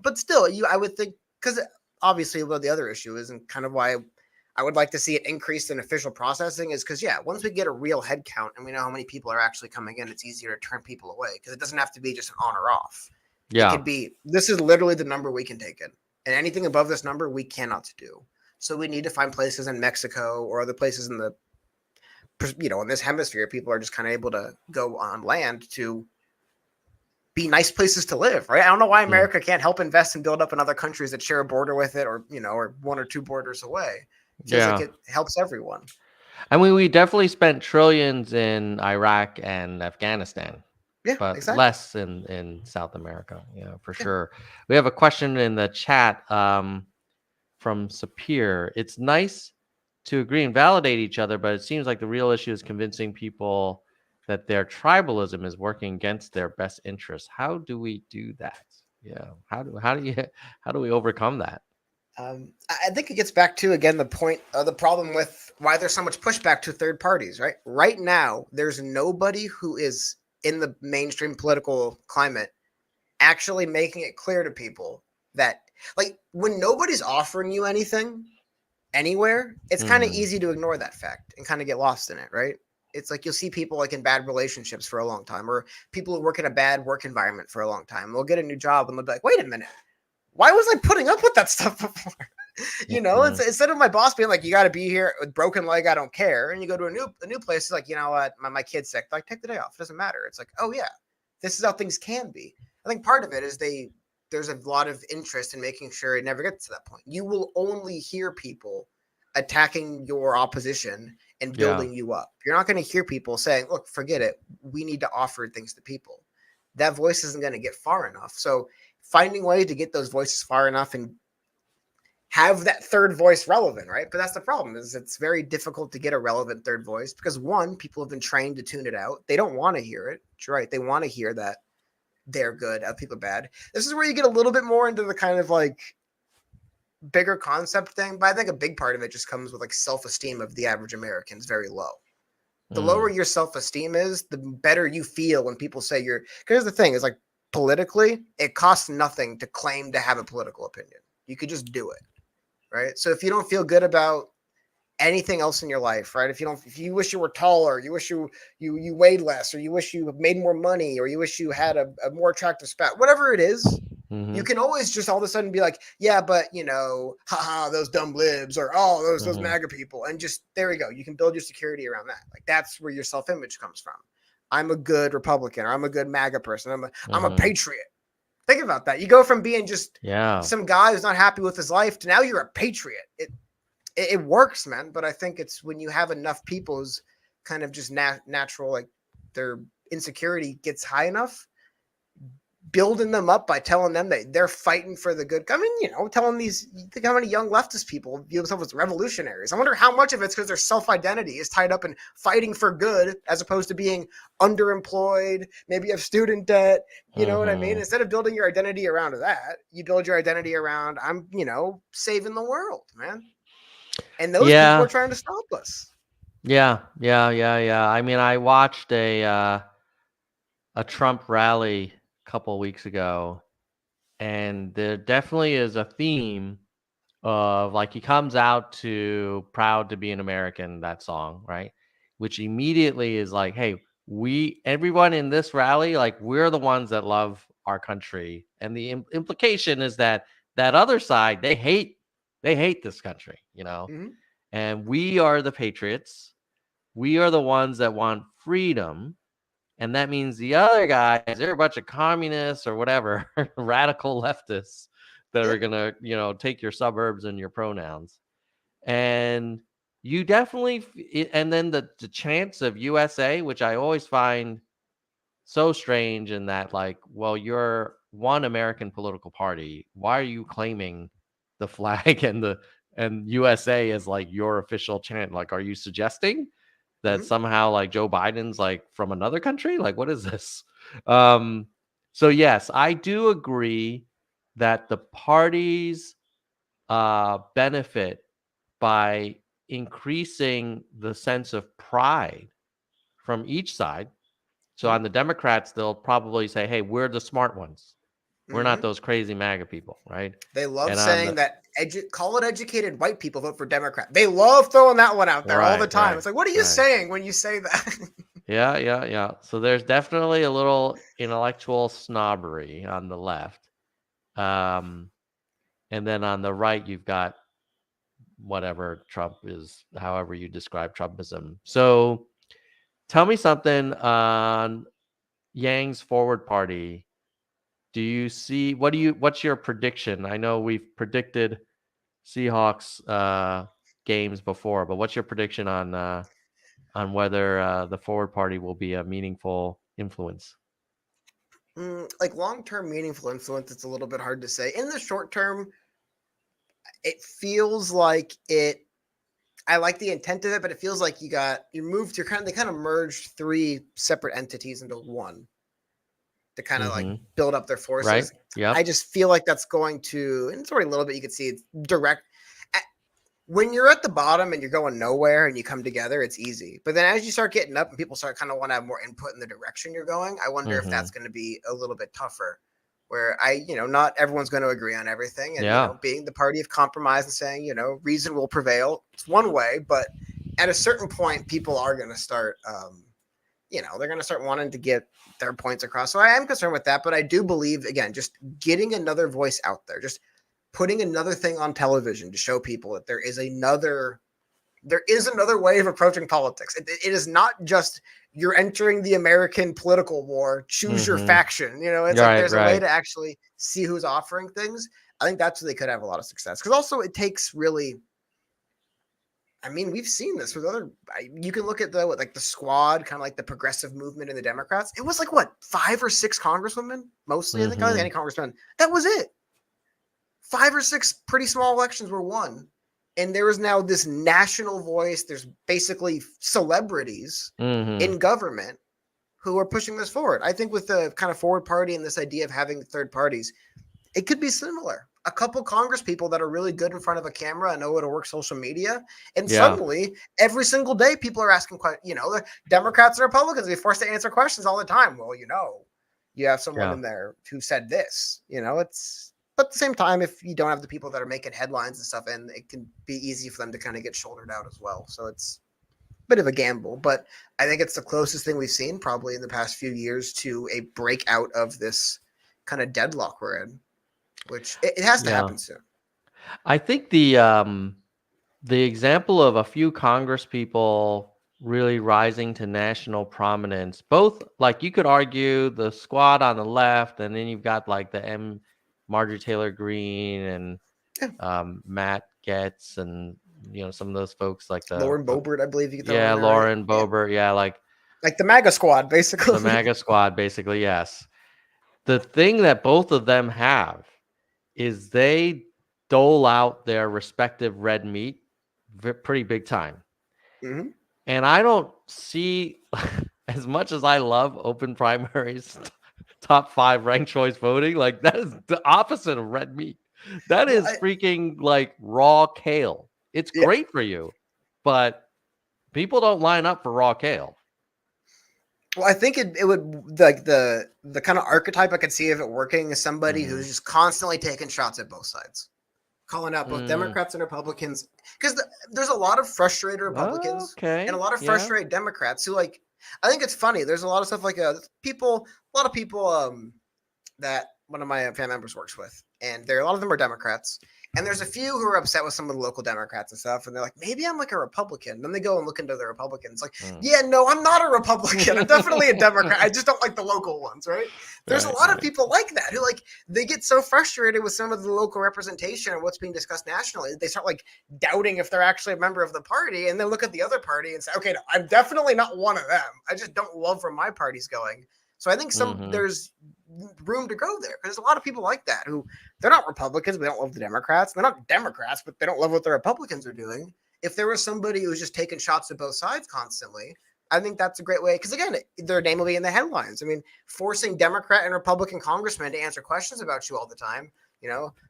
Speaker 2: But still, I would think, because obviously what the other issue is, and kind of why I would like to see it increase in official processing, is because once we get a real head count and we know how many people are actually coming in, it's easier to turn people away, because it doesn't have to be just an on or off. It
Speaker 1: Yeah.
Speaker 2: could be, this is literally the number we can take in, and anything above this number we cannot do. So we need to find places in Mexico or other places in the, in this hemisphere, people are just kind of able to go on land to be nice places to live, right? I don't know why America can't help invest and build up in other countries that share a border with it, or or one or two borders away. It feels like it helps everyone.
Speaker 1: I mean, we definitely spent trillions in Iraq and Afghanistan,
Speaker 2: Yeah,
Speaker 1: but
Speaker 2: exactly.
Speaker 1: less in South America. Yeah, for sure. We have a question in the chat from Sapir. It's nice to agree and validate each other, but it seems like the real issue is convincing people that their tribalism is working against their best interests. How do we do that? Yeah. How do we overcome that?
Speaker 2: I think it gets back to, again, the point of the problem with why there's so much pushback to third parties, right? Right now, there's nobody who is in the mainstream political climate actually making it clear to people that, like, when nobody's offering you anything anywhere, it's kind of easy to ignore that fact and kind of get lost in it, right? It's like you'll see people like in bad relationships for a long time, or people who work in a bad work environment for a long time. They'll get a new job and they'll be like, wait a minute, why was I putting up with that stuff before? It's instead of my boss being like, you got to be here with broken leg, I don't care. And you go to a new place, it's like, you know what, my kid's sick. Like, take the day off. It doesn't matter. It's like, oh yeah, this is how things can be. I think part of it is there's a lot of interest in making sure it never gets to that point. You will only hear people attacking your opposition and building you up. You're not going to hear people saying, look, forget it, we need to offer things to people. That voice isn't going to get far enough. So finding ways to get those voices far enough and have that third voice relevant, right? But that's the problem, is it's very difficult to get a relevant third voice because, one, people have been trained to tune it out. They don't want to hear it. Right. They want to hear that they're good, other people bad. This is where you get a little bit more into the kind of like bigger concept thing, but I think a big part of it just comes with like self-esteem of the average American is very low. The lower your self-esteem is, the better you feel when people say you're, because the thing is, like, politically, it costs nothing to claim to have a political opinion. You could just do it, right? So if you don't feel good about anything else in your life, right? If you wish you were taller, you wish you weighed less, or you wish you made more money, or you wish you had a more attractive spouse, whatever it is, you can always just all of a sudden be like, yeah, but haha, those dumb libs, or those MAGA people, and just there we go. You can build your security around that. Like, that's where your self-image comes from. I'm a good Republican, or I'm a good MAGA person. I'm a patriot. Think about that. You go from being just some guy who's not happy with his life to now you're a patriot. It works, man. But I think it's when you have enough people's kind of just natural, like, their insecurity gets high enough, building them up by telling them that they're fighting for the good. I mean, telling these, think how many young leftist people view themselves as revolutionaries. I wonder how much of it's because their self-identity is tied up in fighting for good, as opposed to being underemployed, maybe have student debt. You know what I mean? Instead of building your identity around that, you build your identity around, I'm, saving the world, man. And those people are trying to stop us.
Speaker 1: Yeah. I mean, I watched a Trump rally a couple weeks ago, and there definitely is a theme of, like, he comes out to "Proud to be an American," that song, right? Which immediately is like, hey, everyone in this rally, like, we're the ones that love our country. And the implication is that other side, they hate this country, and we are the patriots. We are the ones that want freedom. And that means the other guys, they're a bunch of communists or whatever, radical leftists that are going to, take your suburbs and your pronouns. And you definitely, and then the chants of USA, which I always find so strange, in that, like, well, you're one American political party. Why are you claiming the flag and USA as like your official chant? Like, are you suggesting that somehow, like, Joe Biden's like from another country? Like, what is this? So yes, I do agree that the parties benefit by increasing the sense of pride from each side. So on the Democrats, they'll probably say, hey, we're the smart ones. We're not those crazy MAGA people, right?
Speaker 2: They love
Speaker 1: And on
Speaker 2: saying
Speaker 1: the
Speaker 2: that call it educated white people vote for Democrat. They love throwing that one out there all the
Speaker 1: right,
Speaker 2: time.
Speaker 1: right,
Speaker 2: It's like, what are you
Speaker 1: right.
Speaker 2: saying when you say that?
Speaker 1: Yeah, yeah, yeah. So there's definitely a little intellectual snobbery on the left. And then on the right, you've got whatever Trump is, however you describe Trumpism. So tell me something on Yang's Forward Party. Do you see what's your prediction? I know we've predicted Seahawks games before, but what's your prediction on whether the Forward Party will be a meaningful influence?
Speaker 2: Like long-term meaningful influence, it's a little bit hard to say. In the short term, it feels like it. I like the intent of it, but it feels like they kind of merged three separate entities into one to kind of like build up their forces.
Speaker 1: Right. Yeah.
Speaker 2: I just feel like that's going to, and it's already a little bit, you can see it's direct. When you're at the bottom and you're going nowhere and you come together, it's easy. But then as you start getting up and people start kind of want to have more input in the direction you're going, I wonder if that's going to be a little bit tougher. Where not everyone's going to agree on everything. And, being the party of compromise and saying, reason will prevail. It's one way, but at a certain point, people are going to start, they're going to start wanting to get their points across. So I am concerned with that, but I do believe, again, just getting another voice out there, just putting another thing on television to show people that there is another way of approaching politics. It is not just you're entering the American political war, choose your faction. It's like there's a way to actually see who's offering things. I think that's where they could have a lot of success. Because also it takes really, we've seen this with you can look at the squad, kind of like the progressive movement in the Democrats. It was like, what, 5 or 6 congresswomen? Mostly, I think, any congressman. That was it. 5 or 6 pretty small elections were won. And there is now this national voice. There's basically celebrities in government who are pushing this forward. I think with the kind of Forward Party and this idea of having third parties, it could be similar. A couple Congress people that are really good in front of a camera and know how to work social media. And suddenly, every single day, people are asking questions. The Democrats and Republicans, they're forced to answer questions all the time. Well, you have someone in there who said this. But at the same time, if you don't have the people that are making headlines and stuff, and it can be easy for them to kind of get shouldered out as well. So it's a bit of a gamble, but I think it's the closest thing we've seen probably in the past few years to a breakout of this kind of deadlock we're in, which it has to happen soon.
Speaker 1: I think the example of a few Congress people really rising to national prominence, both, like, you could argue the squad on the left, and then you've got like the Marjorie Taylor Greene and Matt Gaetz and some of those folks like the
Speaker 2: Lauren Boebert, I believe you could
Speaker 1: Lauren Boebert, like
Speaker 2: the MAGA squad, basically.
Speaker 1: The MAGA squad, basically, yes. The thing that both of them have is they dole out their respective red meat pretty big time. And I don't see, as much as I love open primaries, top 5 ranked choice voting, like that is the opposite of red meat. That is freaking like raw kale. It's great for you, but people don't line up for raw kale.
Speaker 2: Well, I think it would, like, the kind of archetype I could see of it working is somebody who's just constantly taking shots at both sides, calling out both Democrats and Republicans, because there's a lot of frustrated Republicans and a lot of frustrated Democrats who, like, I think it's funny. There's a lot of stuff like a lot of people that one of my family members works with, and a lot of them are Democrats. And there's a few who are upset with some of the local Democrats and stuff. And they're like, maybe I'm like a Republican. Then they go and look into the Republicans. Like, yeah, no, I'm not a Republican. I'm definitely a Democrat. I just don't like the local ones, right? There's a lot of people like that who, like, they get so frustrated with some of the local representation and what's being discussed nationally. They start, like, doubting if they're actually a member of the party. And then look at the other party and say, okay, no, I'm definitely not one of them. I just don't love where my party's going. So I think there's room to go there, because there's a lot of people like that who they're not Republicans, but they don't love the Democrats. They're not Democrats, but they don't love what the Republicans are doing. If there was somebody who's just taking shots at both sides constantly, I think that's a great way, because again, their name will be in the headlines. I mean, forcing Democrat and Republican congressmen to answer questions about you all the time.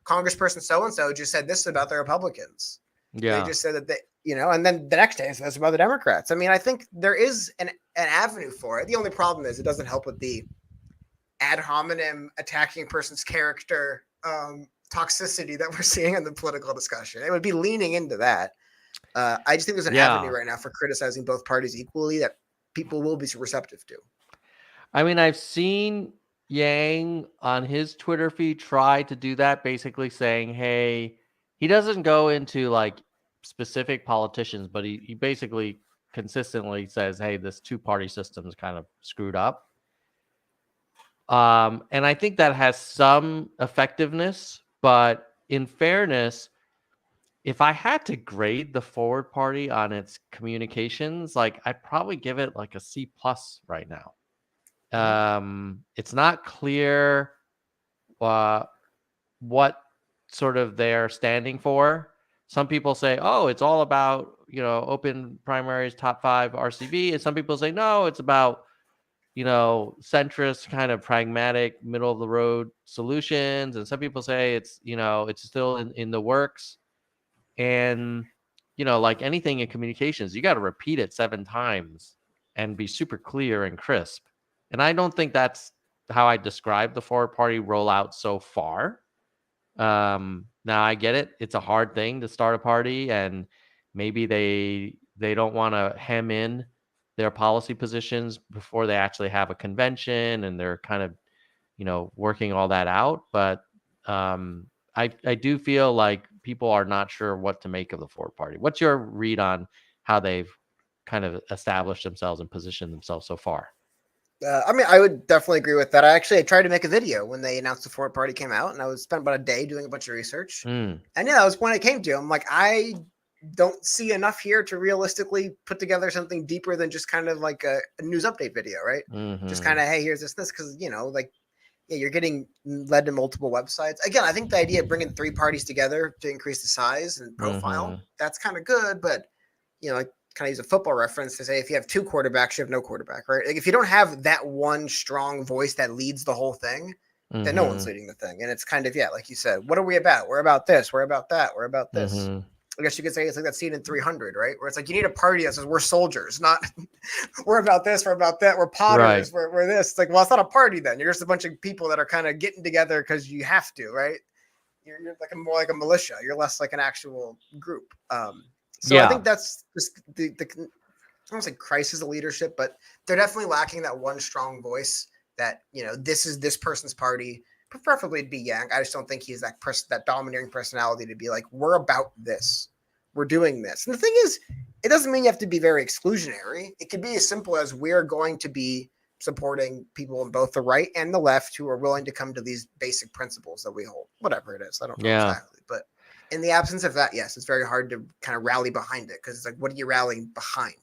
Speaker 2: Congressperson so-and-so just said this about the Republicans. They just said that and then the next day it's about the Democrats. I mean, I think there is an avenue for it. The only problem is it doesn't help with the ad hominem attacking a person's character toxicity that we're seeing in the political discussion. It would be leaning into that. I just think there's an avenue right now for criticizing both parties equally that people will be receptive to.
Speaker 1: I mean, I've seen Yang on his Twitter feed try to do that, basically saying, hey, he doesn't go into like specific politicians, but he basically consistently says, hey, this two-party system is kind of screwed up. And I think that has some effectiveness, but in fairness, if I had to grade the Forward Party on its communications, like I'd probably give it like a C+ right now. It's not clear what sort of they're standing for. Some people say, oh, it's all about, open primaries, top 5 RCV. And some people say, no, it's about, centrist kind of pragmatic middle of the road solutions. And some people say it's, it's still in the works. And, like anything in communications, you got to repeat it 7 times and be super clear and crisp. And I don't think that's how I describe the Forward Party rollout so far. Now I get it. It's a hard thing to start a party, and maybe they don't want to hem in their policy positions before they actually have a convention, and they're kind of, working all that out. But I do feel like people are not sure what to make of the Forward Party. What's your read on how they've kind of established themselves and positioned themselves so far?
Speaker 2: I mean, I would definitely agree with that. I tried to make a video when they announced the Forward Party came out, and I was spent about a day doing a bunch of research. And yeah, that was when it came to. I'm like, I don't see enough here to realistically put together something deeper than just kind of like a news update video, right? Just kind of, hey, here's this, because like, yeah, you're getting led to multiple websites. Again, I think the idea of bringing 3 parties together to increase the size and profile, that's kind of good, but like, kind of use a football reference to say, if you have 2 quarterbacks, you have no quarterback, right? Like if you don't have that one strong voice that leads the whole thing, then no one's leading the thing. And it's kind of, yeah, like you said, what are we about? We're about this. We're about that. We're about this. I guess you could say it's like that scene in 300, right? Where it's like, you need a party that says we're soldiers, not we're about this, we're about that, we're potters, right. we're this. It's like, well, it's not a party then. You're just a bunch of people that are kind of getting together because you have to, right? You're like more like a militia. You're less like an actual group. So I think that's just the I don't say crisis of leadership, but they're definitely lacking that one strong voice that, this is this person's party. Preferably it'd be Yang. I just don't think he's that domineering personality to be like, we're about this. We're doing this. And the thing is, it doesn't mean you have to be very exclusionary. It could be as simple as we're going to be supporting people in both the right and the left who are willing to come to these basic principles that we hold, whatever it is. I don't know exactly, but in the absence of that, yes, it's very hard to kind of rally behind it, because it's like, what are you rallying behind?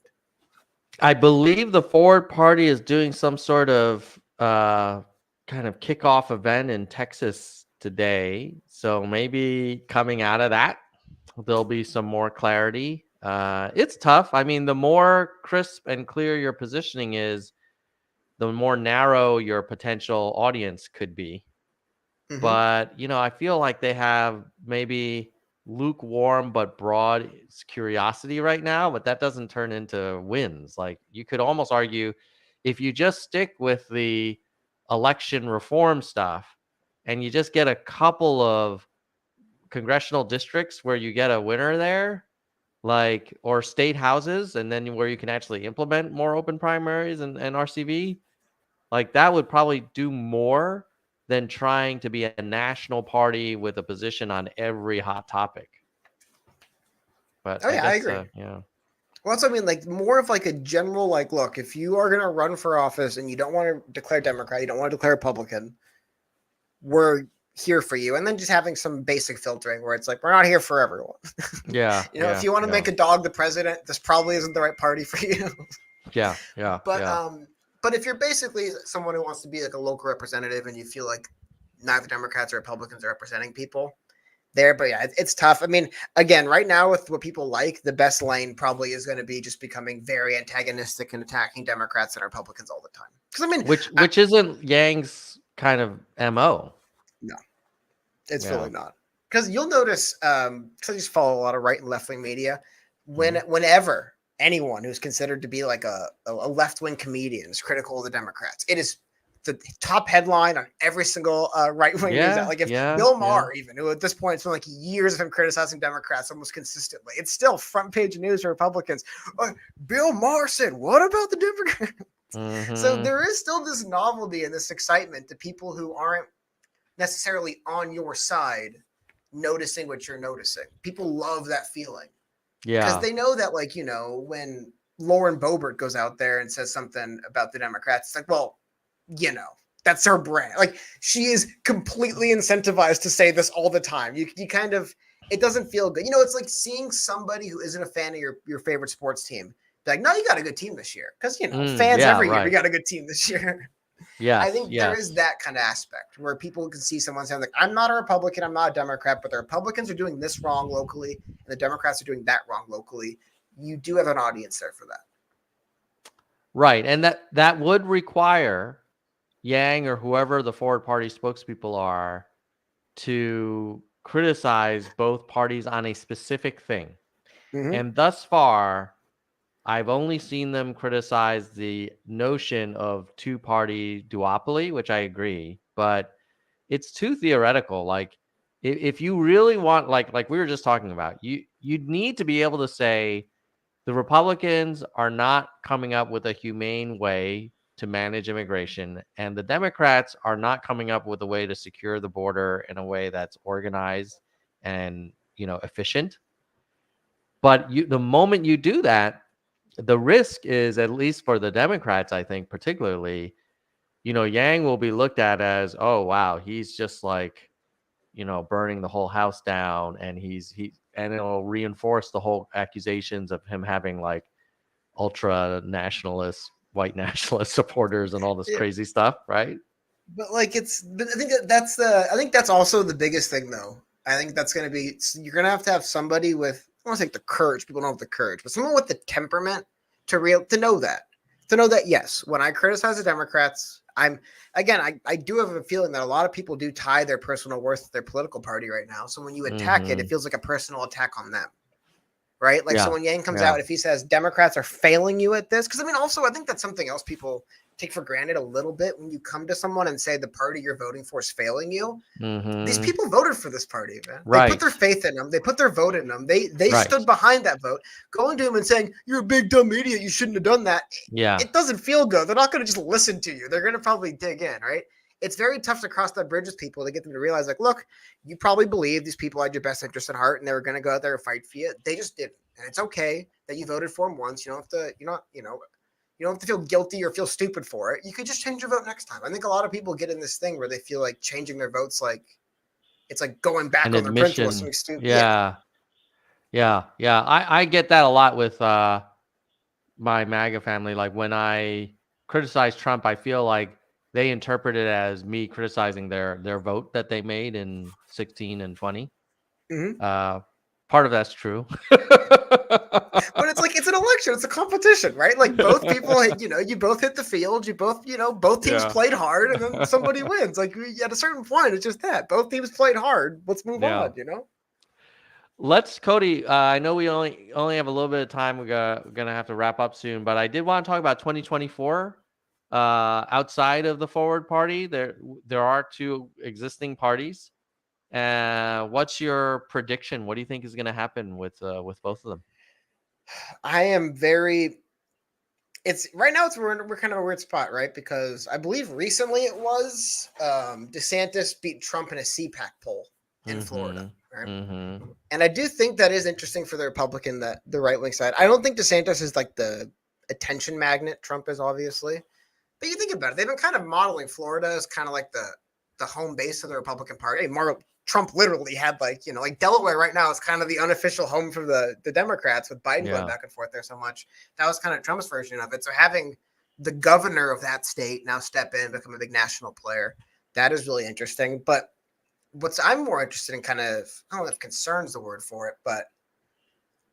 Speaker 1: I believe the Forward Party is doing some sort of kind of kickoff event in Texas today. So maybe coming out of that, there'll be some more clarity. It's tough. I mean, the more crisp and clear your positioning is, the more narrow your potential audience could be. But, I feel like they have maybe lukewarm but broad curiosity right now, but that doesn't turn into wins. Like, you could almost argue, if you just stick with the election reform stuff and you just get a couple of congressional districts where you get a winner there, like, or state houses, and then where you can actually implement more open primaries and RCV, like that would probably do more than trying to be a national party with a position on every hot topic. But
Speaker 2: I agree.
Speaker 1: Yeah.
Speaker 2: Well, that's what I mean. Like, more of like a general, like, look, if you are going to run for office and you don't want to declare Democrat, you don't want to declare Republican, we're here for you. And then just having some basic filtering where it's like, we're not here for everyone.
Speaker 1: Yeah.
Speaker 2: If you want to make a dog the president, this probably isn't the right party for you.
Speaker 1: Yeah.
Speaker 2: But if you're basically someone who wants to be like a local representative and you feel like neither Democrats or Republicans are representing people there, but yeah, it's tough. I mean, again, right now with what people like, the best lane probably is going to be just becoming very antagonistic and attacking Democrats and Republicans all the time. Because I mean,
Speaker 1: which isn't Yang's kind of MO.
Speaker 2: No, it's really not. Because you'll notice, because I just follow a lot of right and left wing media, whenever anyone who's considered to be like a left-wing comedian is critical of the Democrats, it is the top headline on every single right wing news.
Speaker 1: Yeah,
Speaker 2: Like if
Speaker 1: yeah,
Speaker 2: Bill
Speaker 1: yeah.
Speaker 2: Maher, even who at this point it's been like years of him criticizing Democrats almost consistently, it's still front page news for Republicans. Bill Maher said, "What about the Democrats?" So
Speaker 1: Mhm.
Speaker 2: there is still this novelty and this excitement to people who aren't necessarily on your side noticing what you're noticing. People love that feeling because
Speaker 1: Yeah.
Speaker 2: they know that, like, you know, when Lauren Boebert goes out there and says something about the Democrats, it's like, well, you know, that's her brand. Like, she is completely incentivized to say this all the time. You kind of, it doesn't feel good. You know, it's like seeing somebody who isn't a fan of your favorite sports team. Be like, no, you got a good team this year. Because, you know, fans
Speaker 1: Yeah,
Speaker 2: every year, we
Speaker 1: right.
Speaker 2: got a good team this year. I
Speaker 1: Yes,
Speaker 2: think there is
Speaker 1: yes.
Speaker 2: that kind of aspect where people can see someone saying, like, I'm not a Republican, I'm not a Democrat, but the Republicans are doing this wrong locally, and the Democrats are doing that wrong locally. You do have an audience there for that.
Speaker 1: Right. And that would require Yang or whoever the Forward Party spokespeople are to criticize both parties on a specific thing.
Speaker 2: Mm-hmm.
Speaker 1: And thus far, I've only seen them criticize the notion of two-party duopoly, which I agree, but it's too theoretical. Like, if you really want, like we were just talking about, you'd need to be able to say the Republicans are not coming up with a humane way to manage immigration, and the Democrats are not coming up with a way to secure the border in a way that's organized and, efficient. But the moment you do that, the risk is, at least for the Democrats, I think particularly, Yang will be looked at as, oh wow, he's just like, burning the whole house down, and and it'll reinforce the whole accusations of him having like ultra nationalist, white nationalist supporters and all this
Speaker 2: Yeah.
Speaker 1: crazy stuff, right?
Speaker 2: But like, I think that's also the biggest thing, though. I think that's going to be, you're going to have somebody with, I want to say the courage, people don't have the courage, but someone with the temperament to know that, yes, when I criticize the Democrats, I do have a feeling that a lot of people do tie their personal worth to their political party right now. So when you attack it, it feels like a personal attack on them. Right? Like,
Speaker 1: Yeah.
Speaker 2: so when Yang comes
Speaker 1: Yeah.
Speaker 2: out, if he says Democrats are failing you at this, because I mean, also, I think that's something else people take for granted a little bit when you come to someone and say the party you're voting for is failing you. These
Speaker 1: Mhm.
Speaker 2: people voted for this party, man. They put their
Speaker 1: Right.
Speaker 2: faith in them. They put their vote in them. They
Speaker 1: Right.
Speaker 2: stood behind that vote. Going to him and saying, you're a big dumb idiot, you shouldn't have done that.
Speaker 1: Yeah.
Speaker 2: It doesn't feel good. They're not going to just listen to you. They're going to probably dig in, right? It's very tough to cross that bridge with people to get them to realize, like, look, you probably believe these people had your best interest at heart and they were going to go out there and fight for you. They just didn't. And it's okay that you voted for them once. You don't have to, you don't have to feel guilty or feel stupid for it. You could just change your vote next time. I think a lot of people get in this thing where they feel like changing their votes, like it's like going back
Speaker 1: An
Speaker 2: on their principle or
Speaker 1: admission.
Speaker 2: something stupid.
Speaker 1: Yeah. Yeah. Yeah. I get that a lot with my MAGA family. Like, when I criticize Trump, I feel like they interpret it as me criticizing their vote that they made in 16 and 20.
Speaker 2: Mm-hmm.
Speaker 1: Part of that's true.
Speaker 2: But it's like, it's an election. It's a competition, right? Like, both people, you both hit the field. You both, both teams played hard, and then somebody wins. Like, at a certain point, it's just that. Both teams played hard. Let's move on,
Speaker 1: Let's, Cody. I know we only have a little bit of time. We're gonna have to wrap up soon, but I did want to talk about 2024. Outside of the Forward Party, there are two existing parties. What's your prediction? What do you think is going to happen with both of them?
Speaker 2: I am very. It's right now. We're kind of a weird spot, right? Because I believe recently it was DeSantis beat Trump in a CPAC poll in Florida, right?
Speaker 1: Mm-hmm.
Speaker 2: And I do think that is interesting for the Republican, that the right wing side. I don't think DeSantis is like the attention magnet Trump is, obviously, but you think about it, they've been kind of modeling Florida as kind of like the home base of the Republican Party. Trump literally had like Delaware right now is kind of the unofficial home for the Democrats, with Biden going back and forth there so much. That was kind of Trump's version of it. So having the governor of that state now step in, become a big national player, that is really interesting. But I'm more interested in, kind of, I don't know if concern's the word for it, but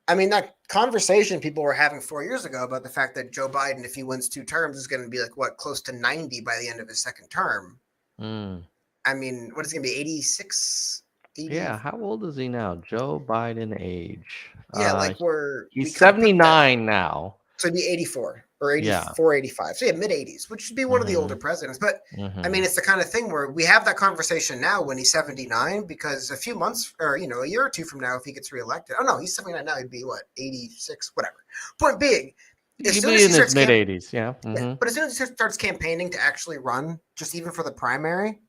Speaker 2: I mean, that conversation people were having 4 years ago about the fact that Joe Biden, if he wins 2 terms, is going to be like, close to 90 by the end of his second term. I mean, what is it going to be, 86? 80?
Speaker 1: Yeah, how old is he now? Joe Biden age.
Speaker 2: Yeah, like
Speaker 1: he's
Speaker 2: we kind of
Speaker 1: 79 now.
Speaker 2: So it'd be 84. or
Speaker 1: Yeah.
Speaker 2: 84, 85. So yeah, mid 80s, which should be one of the older presidents. But I mean, it's the kind of thing where we have that conversation now when he's 79, because a few months or, a year or two from now, if he gets reelected, oh no, he's 79 now, he'd be what, 86, whatever. Point being, as
Speaker 1: He'd
Speaker 2: soon
Speaker 1: be
Speaker 2: as
Speaker 1: in
Speaker 2: he
Speaker 1: his
Speaker 2: starts
Speaker 1: mid 80s. Yeah.
Speaker 2: but as soon as he starts campaigning to actually run, just even for the primary,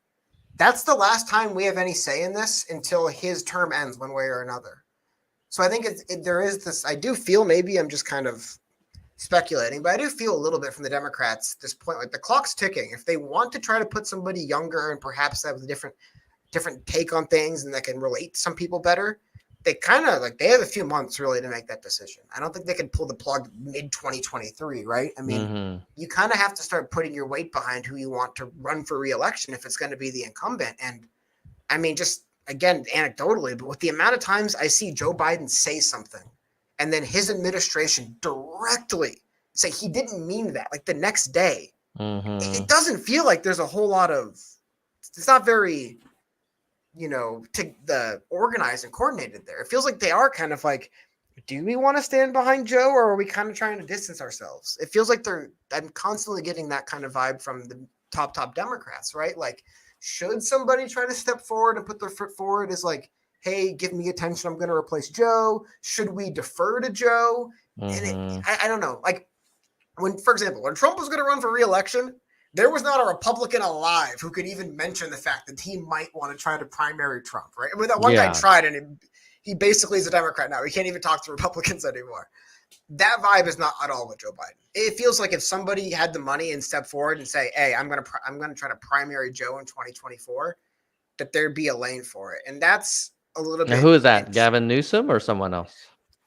Speaker 2: that's the last time we have any say in this until his term ends one way or another. So I think there is this. I do feel, maybe I'm just kind of speculating, but I do feel a little bit from the Democrats at this point, like the clock's ticking. If they want to try to put somebody younger and perhaps have a different take on things and that can relate to some people better, they kind of like, they have a few months really to make that decision. I don't think they can pull the plug mid 2023, right? I mean, you kind of have to start putting your weight behind who you want to run for re-election if it's going to be the incumbent. And I mean, just again, anecdotally, but with the amount of times I see Joe Biden say something and then his administration directly say he didn't mean that, like the next day, it doesn't feel like there's a whole lot of, it's not very, to the organized and coordinated there. It feels like they are kind of like, do we want to stand behind Joe, or are we kind of trying to distance ourselves? It feels like I'm constantly getting that kind of vibe from the top Democrats, right? Like, should somebody try to step forward and put their foot forward as like, hey, give me attention, I'm going to replace Joe? Should we defer to Joe? And I don't know. Like, for example, when Trump was going to run for re-election, there was not a Republican alive who could even mention the fact that he might want to try to primary Trump, right? I mean, that one guy tried, and he basically is a Democrat now. He can't even talk to Republicans anymore. That vibe is not at all with Joe Biden. It feels like if somebody had the money and stepped forward and say, hey, I'm gonna try to primary Joe in 2024, that there'd be a lane for it. And that's a little bit.
Speaker 1: Who is that? Gavin Newsom or someone else?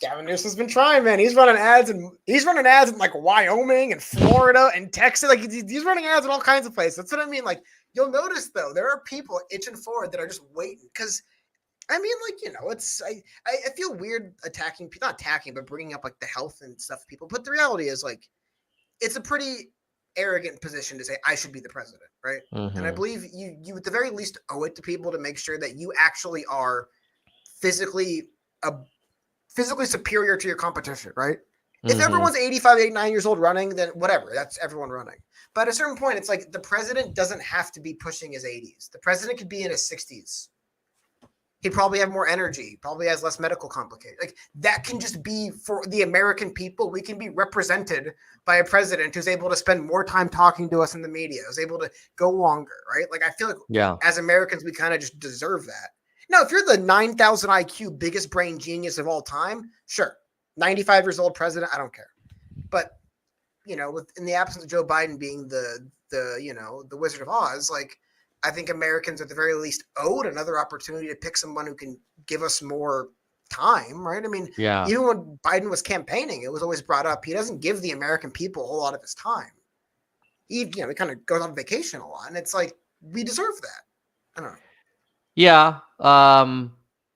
Speaker 2: Gavin Newsom's been trying, man. He's running ads in like Wyoming and Florida and Texas. Like he's running ads in all kinds of places. That's what I mean. Like, you'll notice though, there are people itching forward that are just waiting. Because I mean, like, it's I feel weird not attacking, but bringing up like the health and stuff of people. But the reality is, like, it's a pretty arrogant position to say I should be the president, right? And I believe you at the very least owe it to people to make sure that you actually are physically superior to your competition, right? If everyone's 85, 89 years old running, then whatever, that's everyone running. But at a certain point, it's like the president doesn't have to be pushing his 80s. The president could be in his 60s. He'd probably have more energy, probably has less medical complications. Like, that can just be for the American people. We can be represented by a president who's able to spend more time talking to us in the media, who's able to go longer, right? Like, I feel like as Americans, we kind of just deserve that. Now, if you're the 9,000 IQ biggest brain genius of all time, sure. 95 years old president, I don't care. But, in the absence of Joe Biden being the Wizard of Oz, like, I think Americans at the very least owed another opportunity to pick someone who can give us more time, right? I mean, even when Biden was campaigning, it was always brought up. He doesn't give the American people a whole lot of his time. He kind of goes on vacation a lot, and it's like, we deserve that. I don't know.
Speaker 1: Yeah.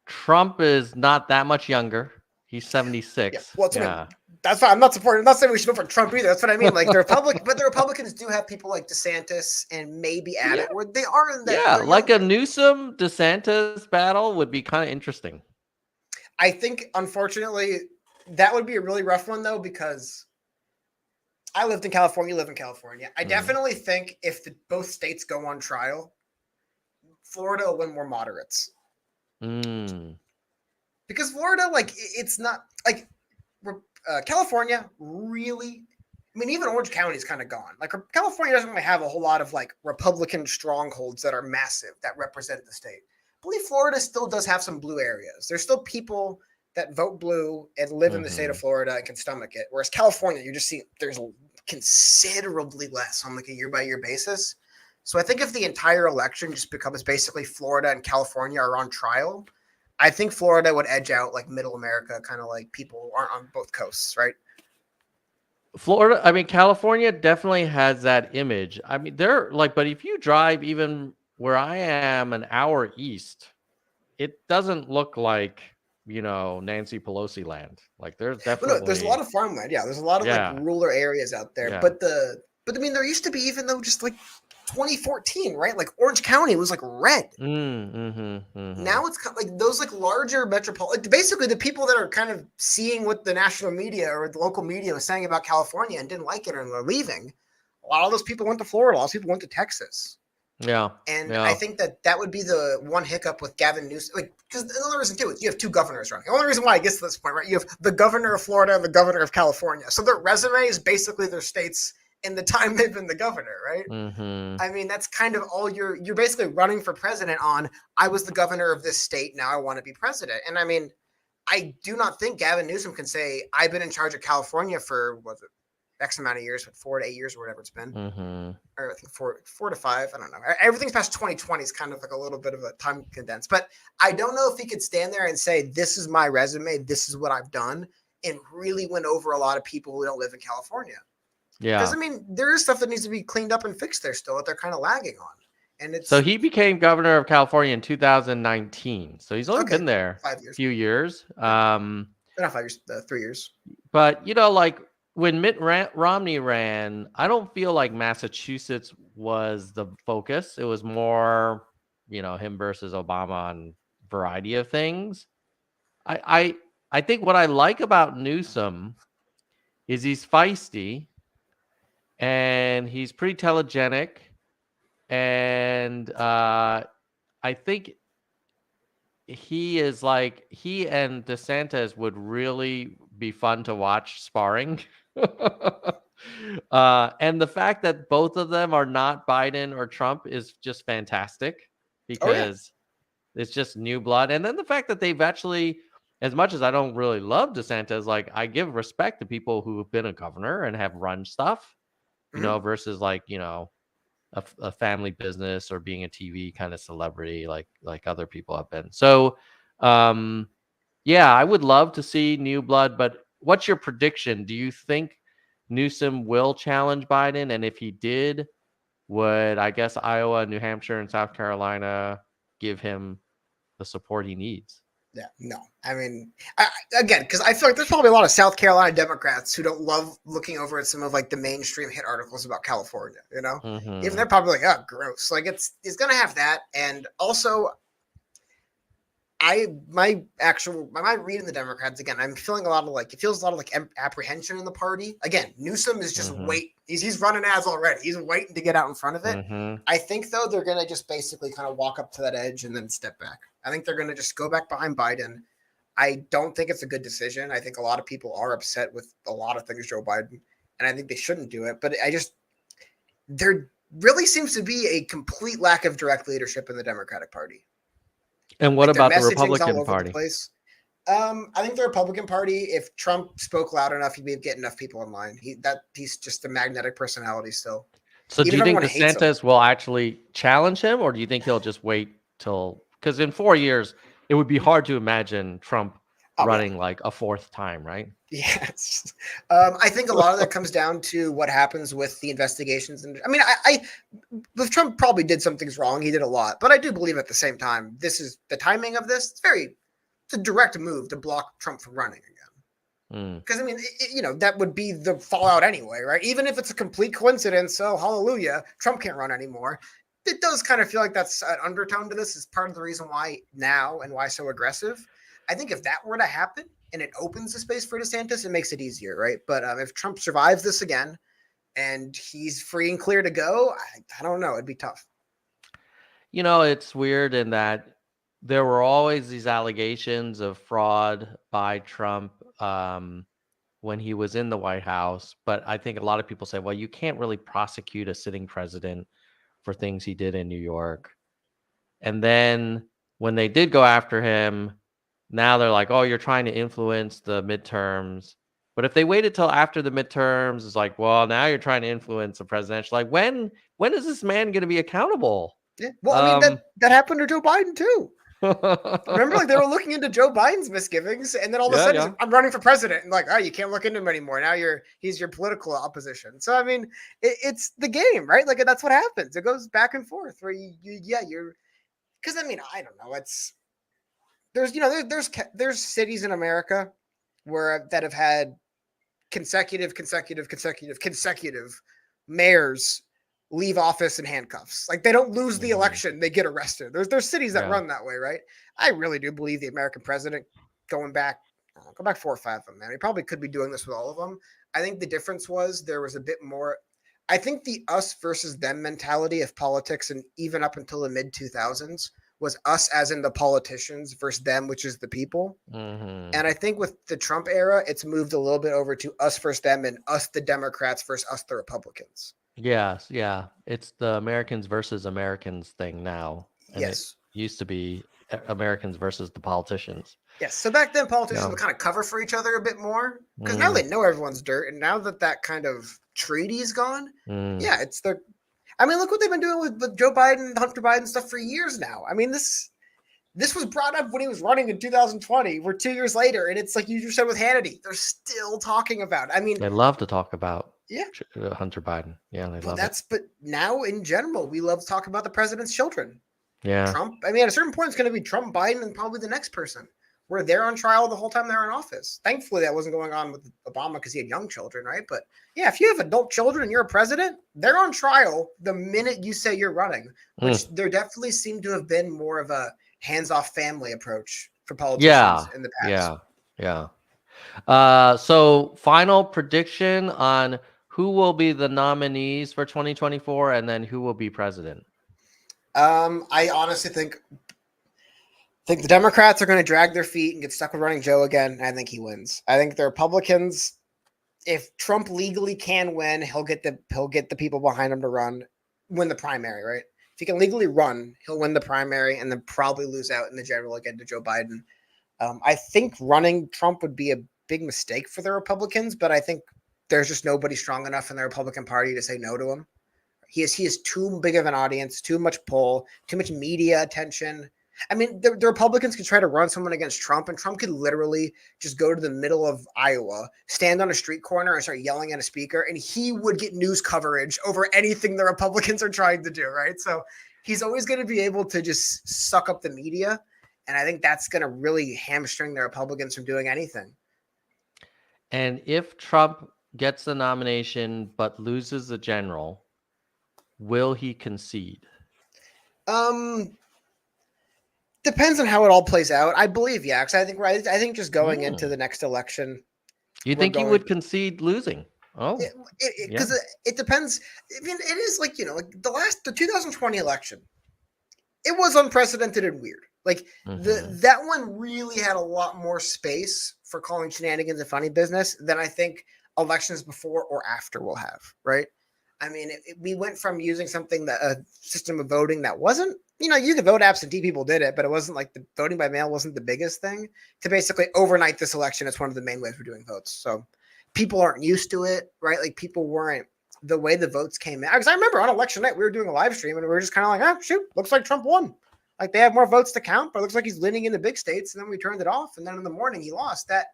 Speaker 1: Trump is not that much younger. He's 76.
Speaker 2: Yeah. Well, that's fine. I'm not saying we should vote for Trump either. That's what I mean. Like, the Republicans do have people like DeSantis and maybe Abbott where they are in that.
Speaker 1: Yeah, like a Newsom DeSantis battle would be kind of interesting.
Speaker 2: I think, unfortunately, that would be a really rough one though, because I lived in California, you live in California. I definitely think if both states go on trial, Florida will win more moderates. Because Florida, like, it's not like California really. I mean, even Orange County is kind of gone. Like, California doesn't really have a whole lot of like Republican strongholds that are massive that represent the state. I believe Florida still does have some blue areas. There's still people that vote blue and live in the state of Florida and can stomach it. Whereas California, you just see there's considerably less on like a year by year basis. So I think if the entire election just becomes basically Florida and California are on trial, I think Florida would edge out like middle America, kind of like people who aren't on both coasts, right?
Speaker 1: California definitely has that image. I mean, they're like, but if you drive even where I am an hour east, it doesn't look like, Nancy Pelosi land. Like, there's definitely
Speaker 2: there's a lot of farmland. Yeah, there's a lot of like rural areas out there.
Speaker 1: Yeah.
Speaker 2: But the But I mean, there used to be, even though just like 2014, right? Like Orange County was like red. Now it's kind of like those like larger metropolitan, like basically the people that are kind of seeing what the national media or the local media was saying about California and didn't like it and are leaving. A lot of those people went to Florida. A lot of people went to Texas.
Speaker 1: Yeah.
Speaker 2: And
Speaker 1: Yeah.
Speaker 2: I think that would be the one hiccup with Gavin Newsom. Like, because another reason too is you have two governors running. The only reason why it gets to this point, right? You have the governor of Florida and the governor of California. So their resume is basically their states in the time they've been the governor, right? I mean, that's kind of all you're basically running for president on. I was the governor of this state. Now I want to be president. And I mean, I do not think Gavin Newsom can say, I've been in charge of California for, was it X amount of years, 4 to 8 years or whatever it's been. Or I think four to five. I don't know. Everything's past 2020 is kind of like a little bit of a time condensed. But I don't know if he could stand there and say, this is my resume, this is what I've done, and really win over a lot of people who don't live in California.
Speaker 1: Yeah.
Speaker 2: Because I mean, there is stuff that needs to be cleaned up and fixed there still that they're kind of lagging on. And it's
Speaker 1: So he became governor of California in 2019. So he's only been there
Speaker 2: 5 years.
Speaker 1: a few years.
Speaker 2: Not 5 years, 3 years.
Speaker 1: But you know, like when Mitt Romney ran, I don't feel like Massachusetts was the focus. It was more, you know, him versus Obama on a variety of things. I think what I like about Newsom is he's feisty and he's pretty telegenic. And I think he is like, he and DeSantis would really be fun to watch sparring. And the fact that both of them are not Biden or Trump is just fantastic because it's just new blood. And then the fact that they've actually, as much as I don't really love DeSantis, like I give respect to people who have been a governor and have run stuff, you know, versus like, you know, a family business or being a TV kind of celebrity like other people have been. So, yeah, I would love to see new blood. But what's your prediction? Do you think Newsom will challenge Biden? And if he did, would I guess Iowa, New Hampshire, and South Carolina give him the support he needs?
Speaker 2: Yeah, no. I mean, again, because I feel like there's probably a lot of South Carolina Democrats who don't love looking over at some of like the mainstream hit articles about California, you know? Even they're probably like, oh, gross. Like it's going to have that. And also, my reading the Democrats, again, I'm feeling a lot of like, it feels a lot of like apprehension in the party. Again, Newsom is just wait. He's running ads already. He's waiting to get out in front of it. I think though, they're going to just basically kind of walk up to that edge and then step back. I think they're going to just go back behind Biden. I don't think it's a good decision. I think a lot of people are upset with a lot of things Joe Biden, and I think they shouldn't do it. But there really seems to be a complete lack of direct leadership in the Democratic Party.
Speaker 1: And what about the Republican Party?
Speaker 2: I think the Republican Party, if Trump spoke loud enough, he'd be getting enough people in line. He's just a magnetic personality still.
Speaker 1: So do you think DeSantis will actually challenge him, or do you think he'll just wait till? Because in 4 years, it would be hard to imagine Trump running like a fourth time, right?
Speaker 2: Yes. I think a lot of that comes down to what happens with the investigations. And I mean, with Trump probably did some things wrong. He did a lot, but I do believe at the same time, this is the timing of this. It's a direct move to block Trump from running again. Because I mean, that would be the fallout anyway, right? Even if it's a complete coincidence, oh, hallelujah, Trump can't run anymore. It does kind of feel like that's an undertone to this. Is part of the reason why now and why so aggressive. I think if that were to happen and it opens the space for DeSantis, it makes it easier, right? But if Trump survives this again and he's free and clear to go, I don't know. It'd be tough.
Speaker 1: You know, it's weird in that there were always these allegations of fraud by Trump when he was in the White House. But I think a lot of people say, well, you can't really prosecute a sitting president for things he did in New York. And then when they did go after him, now they're like, oh, you're trying to influence the midterms. But if they waited till after the midterms, it's like, well, now you're trying to influence the presidential. Like, when is this man going to be accountable?
Speaker 2: Yeah. Well, I mean, that happened to Joe Biden too. Remember, like they were looking into Joe Biden's misgivings, and then all of a sudden, I'm running for president, and like, oh, you can't look into him anymore. Now he's your political opposition. So I mean, it's the game, right? Like that's what happens. It goes back and forth. Where you're, because I mean, I don't know. There's cities in America that have had consecutive mayors leave office in handcuffs. Like they don't lose the election, they get arrested. There's cities that run that way, right? I really do believe the American president go back 4 or 5 of them, man. He probably could be doing this with all of them. I think the difference was there was a bit more. I think the us versus them mentality of politics, and even up until the mid 2000s, was us as in the politicians versus them, which is the people.
Speaker 1: Mm-hmm.
Speaker 2: And I think with the Trump era, it's moved a little bit over to us versus them and us, the Democrats versus us, the Republicans.
Speaker 1: Yes, yeah. It's the Americans versus Americans thing now. And
Speaker 2: Yes.
Speaker 1: It used to be Americans versus the politicians.
Speaker 2: Yes. So back then, politicians would kind of cover for each other a bit more because now they know everyone's dirt. And now that kind of treaty is gone, yeah, it's the. I mean, look what they've been doing with Joe Biden, Hunter Biden stuff for years now. I mean, this was brought up when he was running in 2020. We're 2 years later, and it's like you just said with Hannity, they're still talking about it. I mean,
Speaker 1: they love to talk about
Speaker 2: yeah,
Speaker 1: Hunter Biden. Yeah, they love it.
Speaker 2: But now in general, we love to talk about the president's children.
Speaker 1: Yeah.
Speaker 2: Trump. I mean, at a certain point, it's going to be Trump, Biden, and probably the next person. Where they're on trial the whole time they're in office. Thankfully, that wasn't going on with Obama because he had young children, right? But yeah, if you have adult children and you're a president, they're on trial the minute you say you're running, which there definitely seemed to have been more of a hands-off family approach for politicians in the past.
Speaker 1: Yeah. So final prediction on who will be the nominees for 2024 and then who will be president?
Speaker 2: I honestly think the Democrats are going to drag their feet and get stuck with running Joe again. And I think he wins. I think the Republicans, if Trump legally can win, he'll get the people behind him to win the primary, right? If he can legally run, he'll win the primary and then probably lose out in the general again to Joe Biden. I think running Trump would be a big mistake for the Republicans, but I think there's just nobody strong enough in the Republican Party to say no to him. He is too big of an audience, too much pull, too much media attention. I mean, the Republicans could try to run someone against Trump, and Trump could literally just go to the middle of Iowa, stand on a street corner, and start yelling at a speaker, and he would get news coverage over anything the Republicans are trying to do, right? So he's always going to be able to just suck up the media, and I think that's going to really hamstring the Republicans from doing anything.
Speaker 1: And if Trump gets the nomination but loses the general, will he concede?
Speaker 2: Depends on how it all plays out. I believe, yeah, because I think just going into the next election,
Speaker 1: you think he would concede losing? Oh,
Speaker 2: because it depends. I mean, it is like the 2020 election. It was unprecedented and weird. Like that one really had a lot more space for calling shenanigans and funny business than I think elections before or after will have. Right. I mean, we went from using something a system of voting that wasn't. You could vote absentee, people did it, but it wasn't like the voting by mail wasn't the biggest thing to basically overnight this election. It's one of the main ways we're doing votes. So people aren't used to it, right? Like people weren't the way the votes came in. Because I remember on election night, we were doing a live stream and we were just kind of like, shoot, looks like Trump won. Like they have more votes to count, but it looks like he's leaning in the big states. And then we turned it off. And then in the morning he lost. That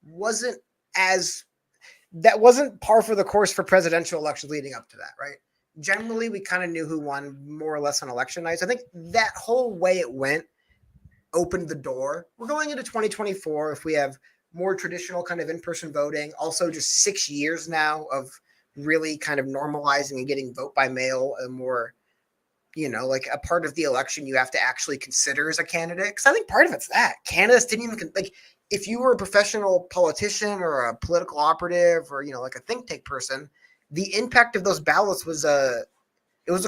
Speaker 2: wasn't par for the course for presidential elections leading up to that, right? Generally, we kind of knew who won more or less on election nights. I think that whole way it went opened the door. We're going into 2024 if we have more traditional kind of in-person voting. Also, just 6 years now of really kind of normalizing and getting vote by mail a more, like a part of the election you have to actually consider as a candidate. Because I think part of it's that candidates didn't even if you were a professional politician or a political operative or like a think tank person. The impact of those ballots was a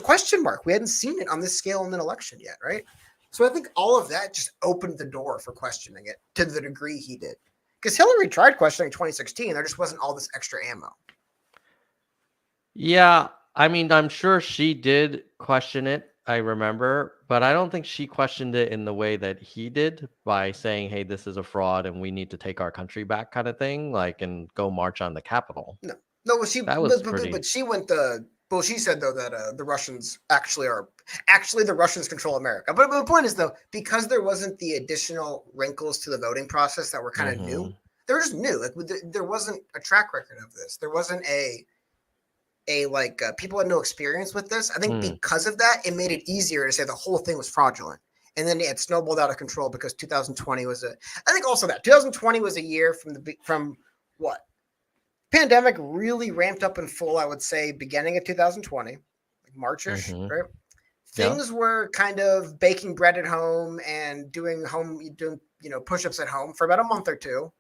Speaker 2: question mark. We hadn't seen it on this scale in an election yet, right? So I think all of that just opened the door for questioning it to the degree he did. Because Hillary tried questioning in 2016. There just wasn't all this extra ammo.
Speaker 1: Yeah, I mean, I'm sure she did question it, I remember, but I don't think she questioned it in the way that he did by saying, hey, this is a fraud and we need to take our country back kind of thing, and go march on the Capitol.
Speaker 2: No, she went she said though that the Russians actually the Russians control America. But the point is though, because there wasn't the additional wrinkles to the voting process that were kind of new, they were just new. Like there wasn't a track record of this. There wasn't people had no experience with this. I think because of that, it made it easier to say the whole thing was fraudulent. And then it snowballed out of control because 2020 was I think also that 2020 was a year from what? pandemic really ramped up in full, I would say, beginning of 2020, like Marchish,
Speaker 1: Mm-hmm.
Speaker 2: right?
Speaker 1: Yeah.
Speaker 2: Things were kind of baking bread at home and doing push-ups at home for about a month or two.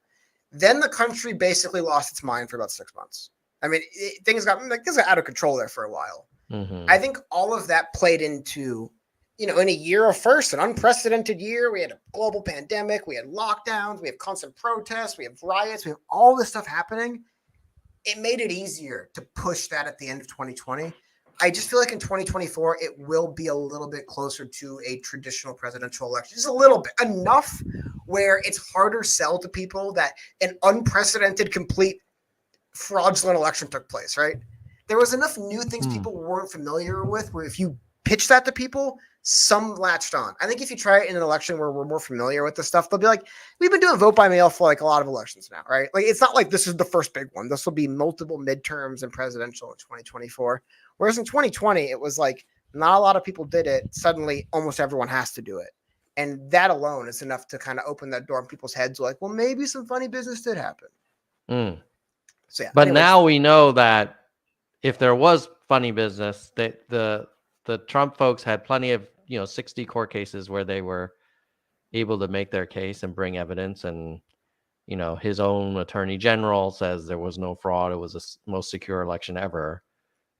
Speaker 2: Then the country basically lost its mind for about 6 months. I mean, things got out of control there for a while.
Speaker 1: Mm-hmm.
Speaker 2: I think all of that played into, in a year of first, an unprecedented year. We had a global pandemic, we had lockdowns, we have constant protests, we have riots, we have all this stuff happening. It made it easier to push that at the end of 2020. I just feel like in 2024, it will be a little bit closer to a traditional presidential election. Just a little bit, enough where it's harder sell to people that an unprecedented, complete, fraudulent election took place, right? There was enough new things people weren't familiar with where if you pitch that to people, some latched on. I think if you try it in an election where we're more familiar with this stuff, they'll be like, we've been doing vote by mail for like a lot of elections now, right? Like, it's not like this is the first big one. This will be multiple midterms and presidential in 2024. Whereas in 2020, it was like not a lot of people did it. Suddenly, almost everyone has to do it. And that alone is enough to kind of open that door in people's heads. Like, well, maybe some funny business did happen. So yeah.
Speaker 1: But now we know that if there was funny business, that the Trump folks had plenty of 60 court cases where they were able to make their case and bring evidence, and his own attorney general says there was no fraud. It was the most secure election ever.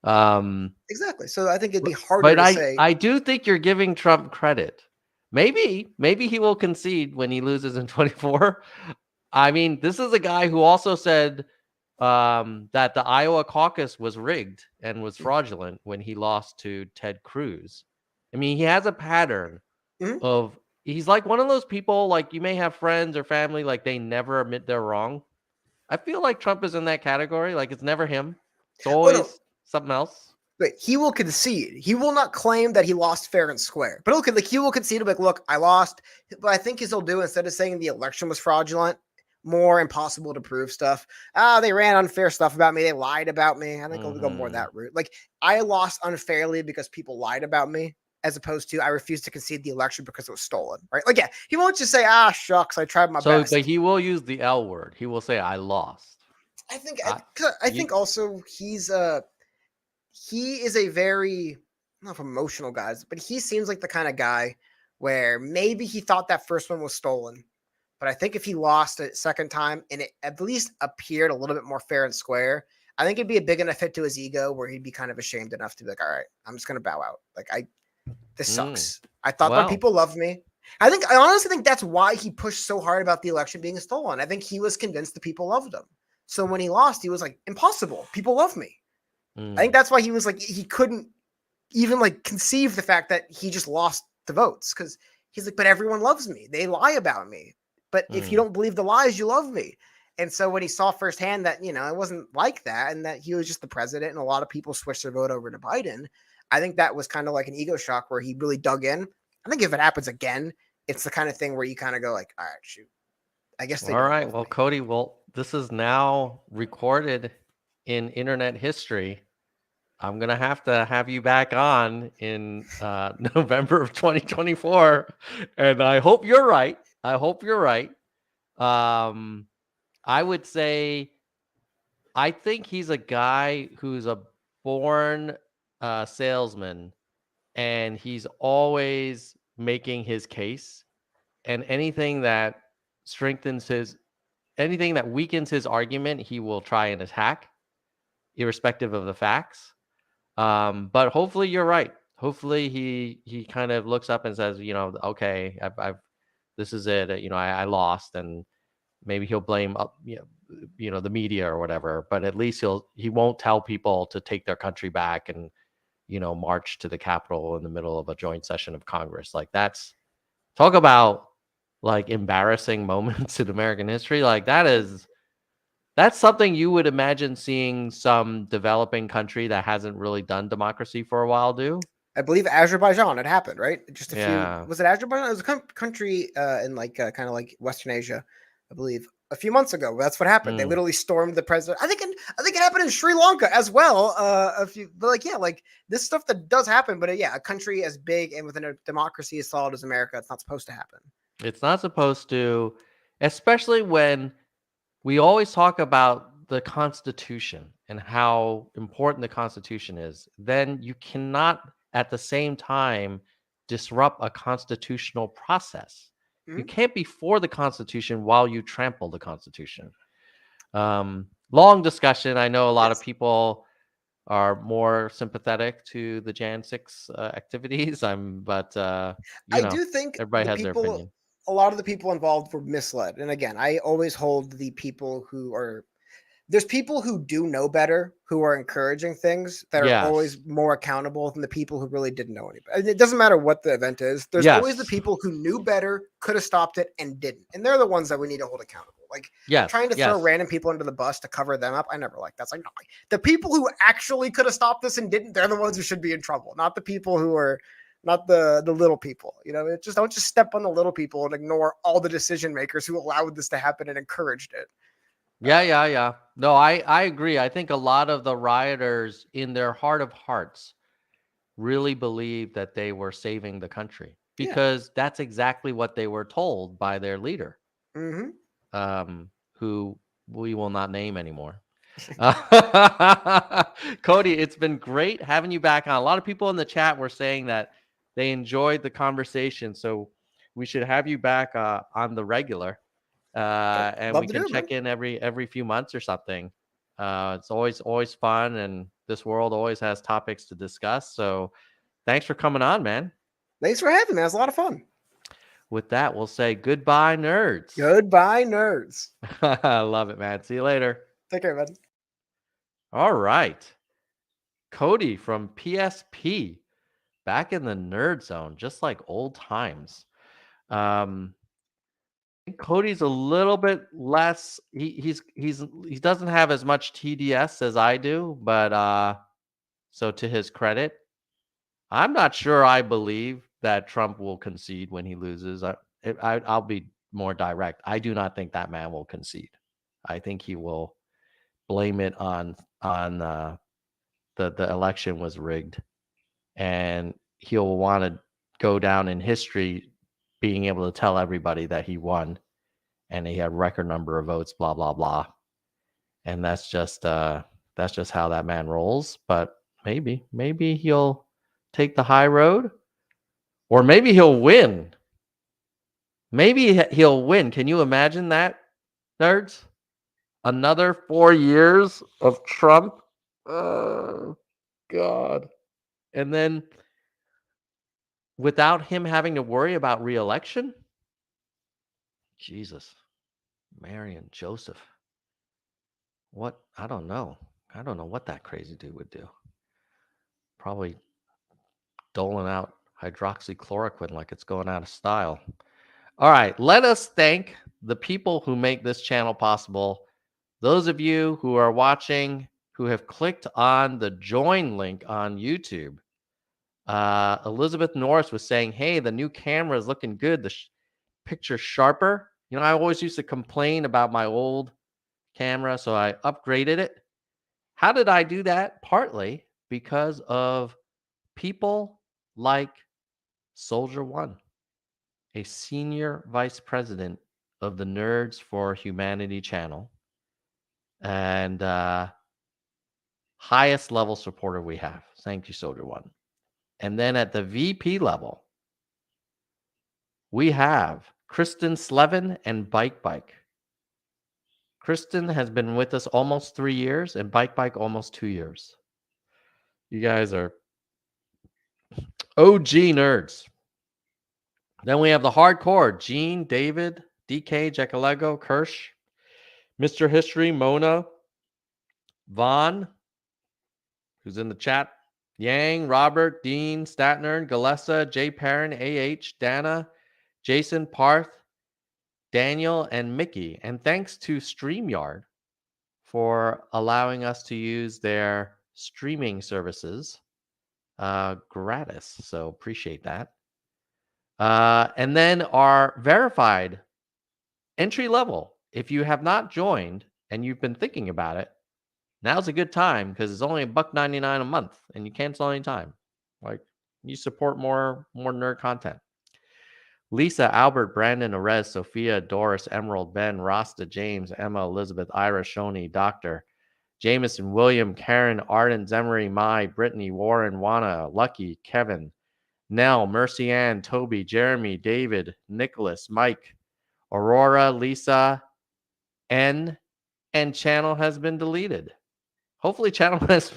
Speaker 2: Exactly. So I think it'd be harder to say.
Speaker 1: I do think you're giving Trump credit. Maybe he will concede when he loses in 2024. I mean, this is a guy who also said that the Iowa caucus was rigged and was fraudulent when he lost to Ted Cruz. I mean, he has a pattern of, he's like one of those people, like you may have friends or family, like they never admit they're wrong. I feel like Trump is in that category. Like it's never him. It's always something else.
Speaker 2: But he will concede. He will not claim that he lost fair and square. But he will concede to be like, look, I lost. But I think he'll do, instead of saying the election was fraudulent, more impossible to prove stuff. They ran unfair stuff about me. They lied about me. I think he'll go more that route. Like, I lost unfairly because people lied about me, as opposed to I refused to concede the election because it was stolen. Right? Like, yeah, he won't just say, shucks, I tried my best.
Speaker 1: But he will use the L word. He will say, I lost.
Speaker 2: I think also he is a very, I don't know if emotional guy, but he seems like the kind of guy where maybe he thought that first one was stolen. But I think if he lost a second time and it at least appeared a little bit more fair and square, I think it'd be a big enough hit to his ego where he'd be kind of ashamed enough to be like, all right, I'm just going to bow out. Like, this sucks. I thought that people loved me. I honestly think that's why he pushed so hard about the election being stolen. I think he was convinced the people loved him. So when he lost, he was like, impossible. People love me. I think that's why he was like, he couldn't even like conceive the fact that he just lost the votes, because he's like, but everyone loves me. They lie about me. But if you don't believe the lies, you love me. And so when he saw firsthand that, it wasn't like that and that he was just the president and a lot of people switched their vote over to Biden, I think that was kind of like an ego shock where he really dug in. I think if it happens again, it's the kind of thing where you kind of go like, all right, shoot. I guess they
Speaker 1: all right. Well, Cody, this is now recorded in internet history. I'm going to have you back on in November of 2024. And I hope you're right. I would say, I think he's a guy who's a born salesman, and he's always making his case, and anything that weakens his argument, he will try and attack, irrespective of the facts. But hopefully you're right. Hopefully he kind of looks up and says, okay, I've this is it. I lost, and maybe he'll blame the media or whatever. But at least he won't tell people to take their country back and march to the Capitol in the middle of a joint session of Congress. Like, talk about like embarrassing moments in American history. Like that's something you would imagine seeing some developing country that hasn't really done democracy for a while do.
Speaker 2: I believe Azerbaijan, it happened, right? Just a few. Was it Azerbaijan? It was a country in like kind of like Western Asia, I believe, a few months ago. That's what happened. They literally stormed the president. I think it happened in Sri Lanka as well. Like this stuff that does happen, but a country as big and within a democracy as solid as America, it's not supposed to happen.
Speaker 1: It's not supposed to, especially when we always talk about the Constitution and how important the Constitution is, then you cannot at the same time disrupt a constitutional process. You
Speaker 2: Mhm.
Speaker 1: can't be for the Constitution while you trample the Constitution. Long discussion. I know a lot of
Speaker 2: Yes.
Speaker 1: people are more sympathetic to the Jan 6 activities. But
Speaker 2: I do think
Speaker 1: everybody has their opinion.
Speaker 2: a lot of the people involved were misled. And again, I always hold the people who are there's people who do know better who are encouraging things that are always
Speaker 1: Yes.
Speaker 2: more accountable than the people who really didn't know any better. And it doesn't matter what the event is. There's always the
Speaker 1: Yes.
Speaker 2: people who knew better, could have stopped it, and didn't. And they're the ones that we need to hold accountable. Like
Speaker 1: Yes.
Speaker 2: trying to throw
Speaker 1: Yes.
Speaker 2: random people under the bus to cover them up, I never like that. It's like no, the people who actually could have stopped this and didn't, they're the ones who should be in trouble, not the people who are not the little people. It just don't just step on the little people and ignore all the decision makers who allowed this to happen and encouraged it.
Speaker 1: Yeah. No, I agree. I think a lot of the rioters, in their heart of hearts, really believe that they were saving the country
Speaker 2: Yeah.
Speaker 1: because that's exactly what they were told by their leader,
Speaker 2: Mm-hmm.
Speaker 1: who we will not name anymore. Cody, it's been great having you back on. A lot of people in the chat were saying that they enjoyed the conversation, so we should have you back on the regular, and
Speaker 2: Love
Speaker 1: we
Speaker 2: to do
Speaker 1: can
Speaker 2: it, man.
Speaker 1: check in every few months or something. It's always fun, and this world always has topics to discuss. So, thanks for coming on, man.
Speaker 2: Thanks for having me. It was a lot of fun.
Speaker 1: With that, we'll say goodbye, nerds.
Speaker 2: Goodbye, nerds.
Speaker 1: I love it, man. See you later.
Speaker 2: Take care, man.
Speaker 1: All right. Cody from PSP back in the nerd zone, just like old times. I think Cody's a little bit less. He doesn't have as much TDS as I do, but so to his credit, I'm not sure I believe that Trump will concede when he loses. I'll be more direct. I do not think that man will concede. I think he will blame it on the election was rigged, and he'll want to go down in history being able to tell everybody that he won and he had record number of votes, blah blah blah. And that's just how that man rolls. But maybe he'll take the high road, or maybe he'll win. Maybe he'll win. Can you imagine that, nerds? Another 4 years of Trump. Oh God. And then without him having to worry about re-election? Jesus. Mary and Joseph. What? I don't know. I don't know what that crazy dude would do. Probably doling out hydroxychloroquine like it's going out of style. All right, let us thank the people who make this channel possible. Those of you who are watching, who have clicked on the join link on YouTube. Elizabeth Norris was saying, hey, the new camera is looking good. The picture sharper. I always used to complain about my old camera, so I upgraded it. How did I do that? Partly because of people like Soldier One, a senior vice president of the Nerds for Humanity channel, and highest level supporter we have. Thank you, Soldier One. And then at the VP level, we have Kristen Slevin and Bike. Kristen has been with us almost 3 years, and Bike almost 2 years. You guys are OG nerds. Then we have the hardcore: Gene, David, DK, Jackalego, Kirsch, Mr. History, Mona, Vaughn, who's in the chat, Yang, Robert, Dean, Statner, Galessa, Jay Perrin, AH, Dana, Jason, Parth, Daniel, and Mickey. And thanks to StreamYard for allowing us to use their streaming services gratis. So appreciate that. And then our verified entry level. If you have not joined and you've been thinking about it, now's a good time because it's only $1.99 a month and you cancel anytime. Like, you support more nerd content. Lisa, Albert, Brandon, Arez, Sophia, Doris, Emerald, Ben, Rasta, James, Emma, Elizabeth, Ira, Shoni, Doctor, Jameson, William, Karen, Arden, Zemery, Mai, Brittany, Warren, Wana, Lucky, Kevin, Nell, Mercy Ann, Toby, Jeremy, David, Nicholas, Mike, Aurora, Lisa, N, and channel has been deleted. Hopefully, channel has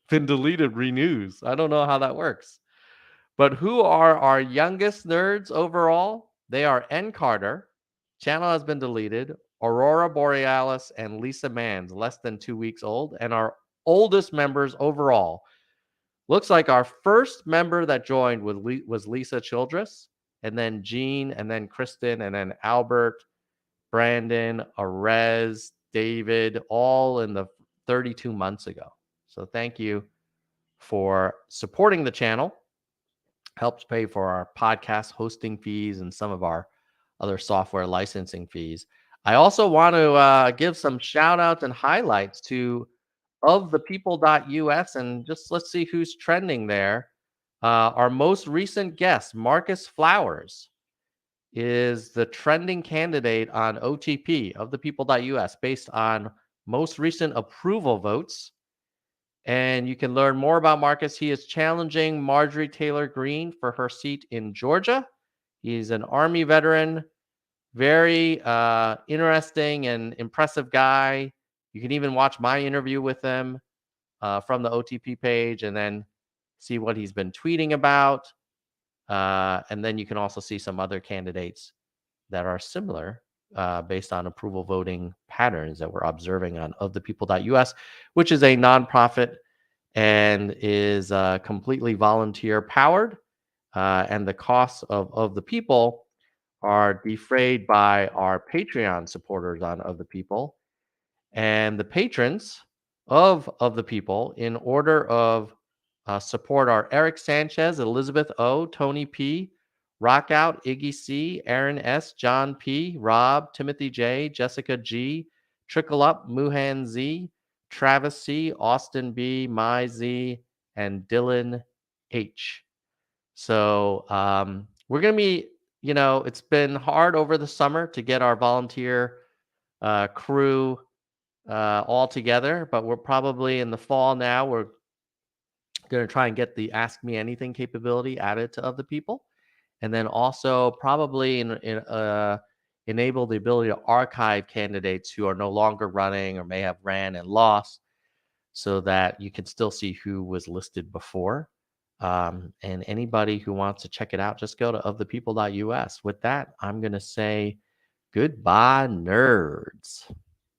Speaker 1: been deleted renews. I don't know how that works. But who are our youngest nerds overall? They are N. Carter. Channel has been deleted. Aurora Borealis and Lisa Mans, less than 2 weeks old. And our oldest members overall. Looks like our first member that joined was Lisa Childress, and then Jean, and then Kristen, and then Albert, Brandon, Arez, David, all in the 32 months ago. So thank you for supporting the channel. Helps pay for our podcast hosting fees and some of our other software licensing fees. I also want to give some shout outs and highlights to ofthepeople.us, and just let's see who's trending there. Our most recent guest, Marcus Flowers, is the trending candidate on OTP, ofthepeople.us, based on most recent approval votes. And you can learn more about Marcus. He is challenging Marjorie Taylor Greene for her seat in Georgia. He's an Army veteran, very interesting and impressive guy. You can even watch my interview with him from the OTP page and then see what he's been tweeting about. And then you can also see some other candidates that are similar based on approval voting patterns that we're observing on ofthepeople.us, which is a nonprofit and is completely volunteer powered. And the costs of the people are defrayed by our Patreon supporters on Of the People. And the patrons of the People, in order of support, are Eric Sanchez, Elizabeth O, Tony P, Rockout, Iggy C, Aaron S, John P, Rob, Timothy J, Jessica G, Trickle Up, Muhan Z, Travis C, Austin B, Mai Z, and Dylan H. So we're going to be, it's been hard over the summer to get our volunteer crew all together, but we're probably in the fall now. We're going to try and get the Ask Me Anything capability added to Of the People. And then also probably enable the ability to archive candidates who are no longer running or may have ran and lost, so that you can still see who was listed before. And anybody who wants to check it out, just go to ofthepeople.us. With that, I'm going to say goodbye, nerds.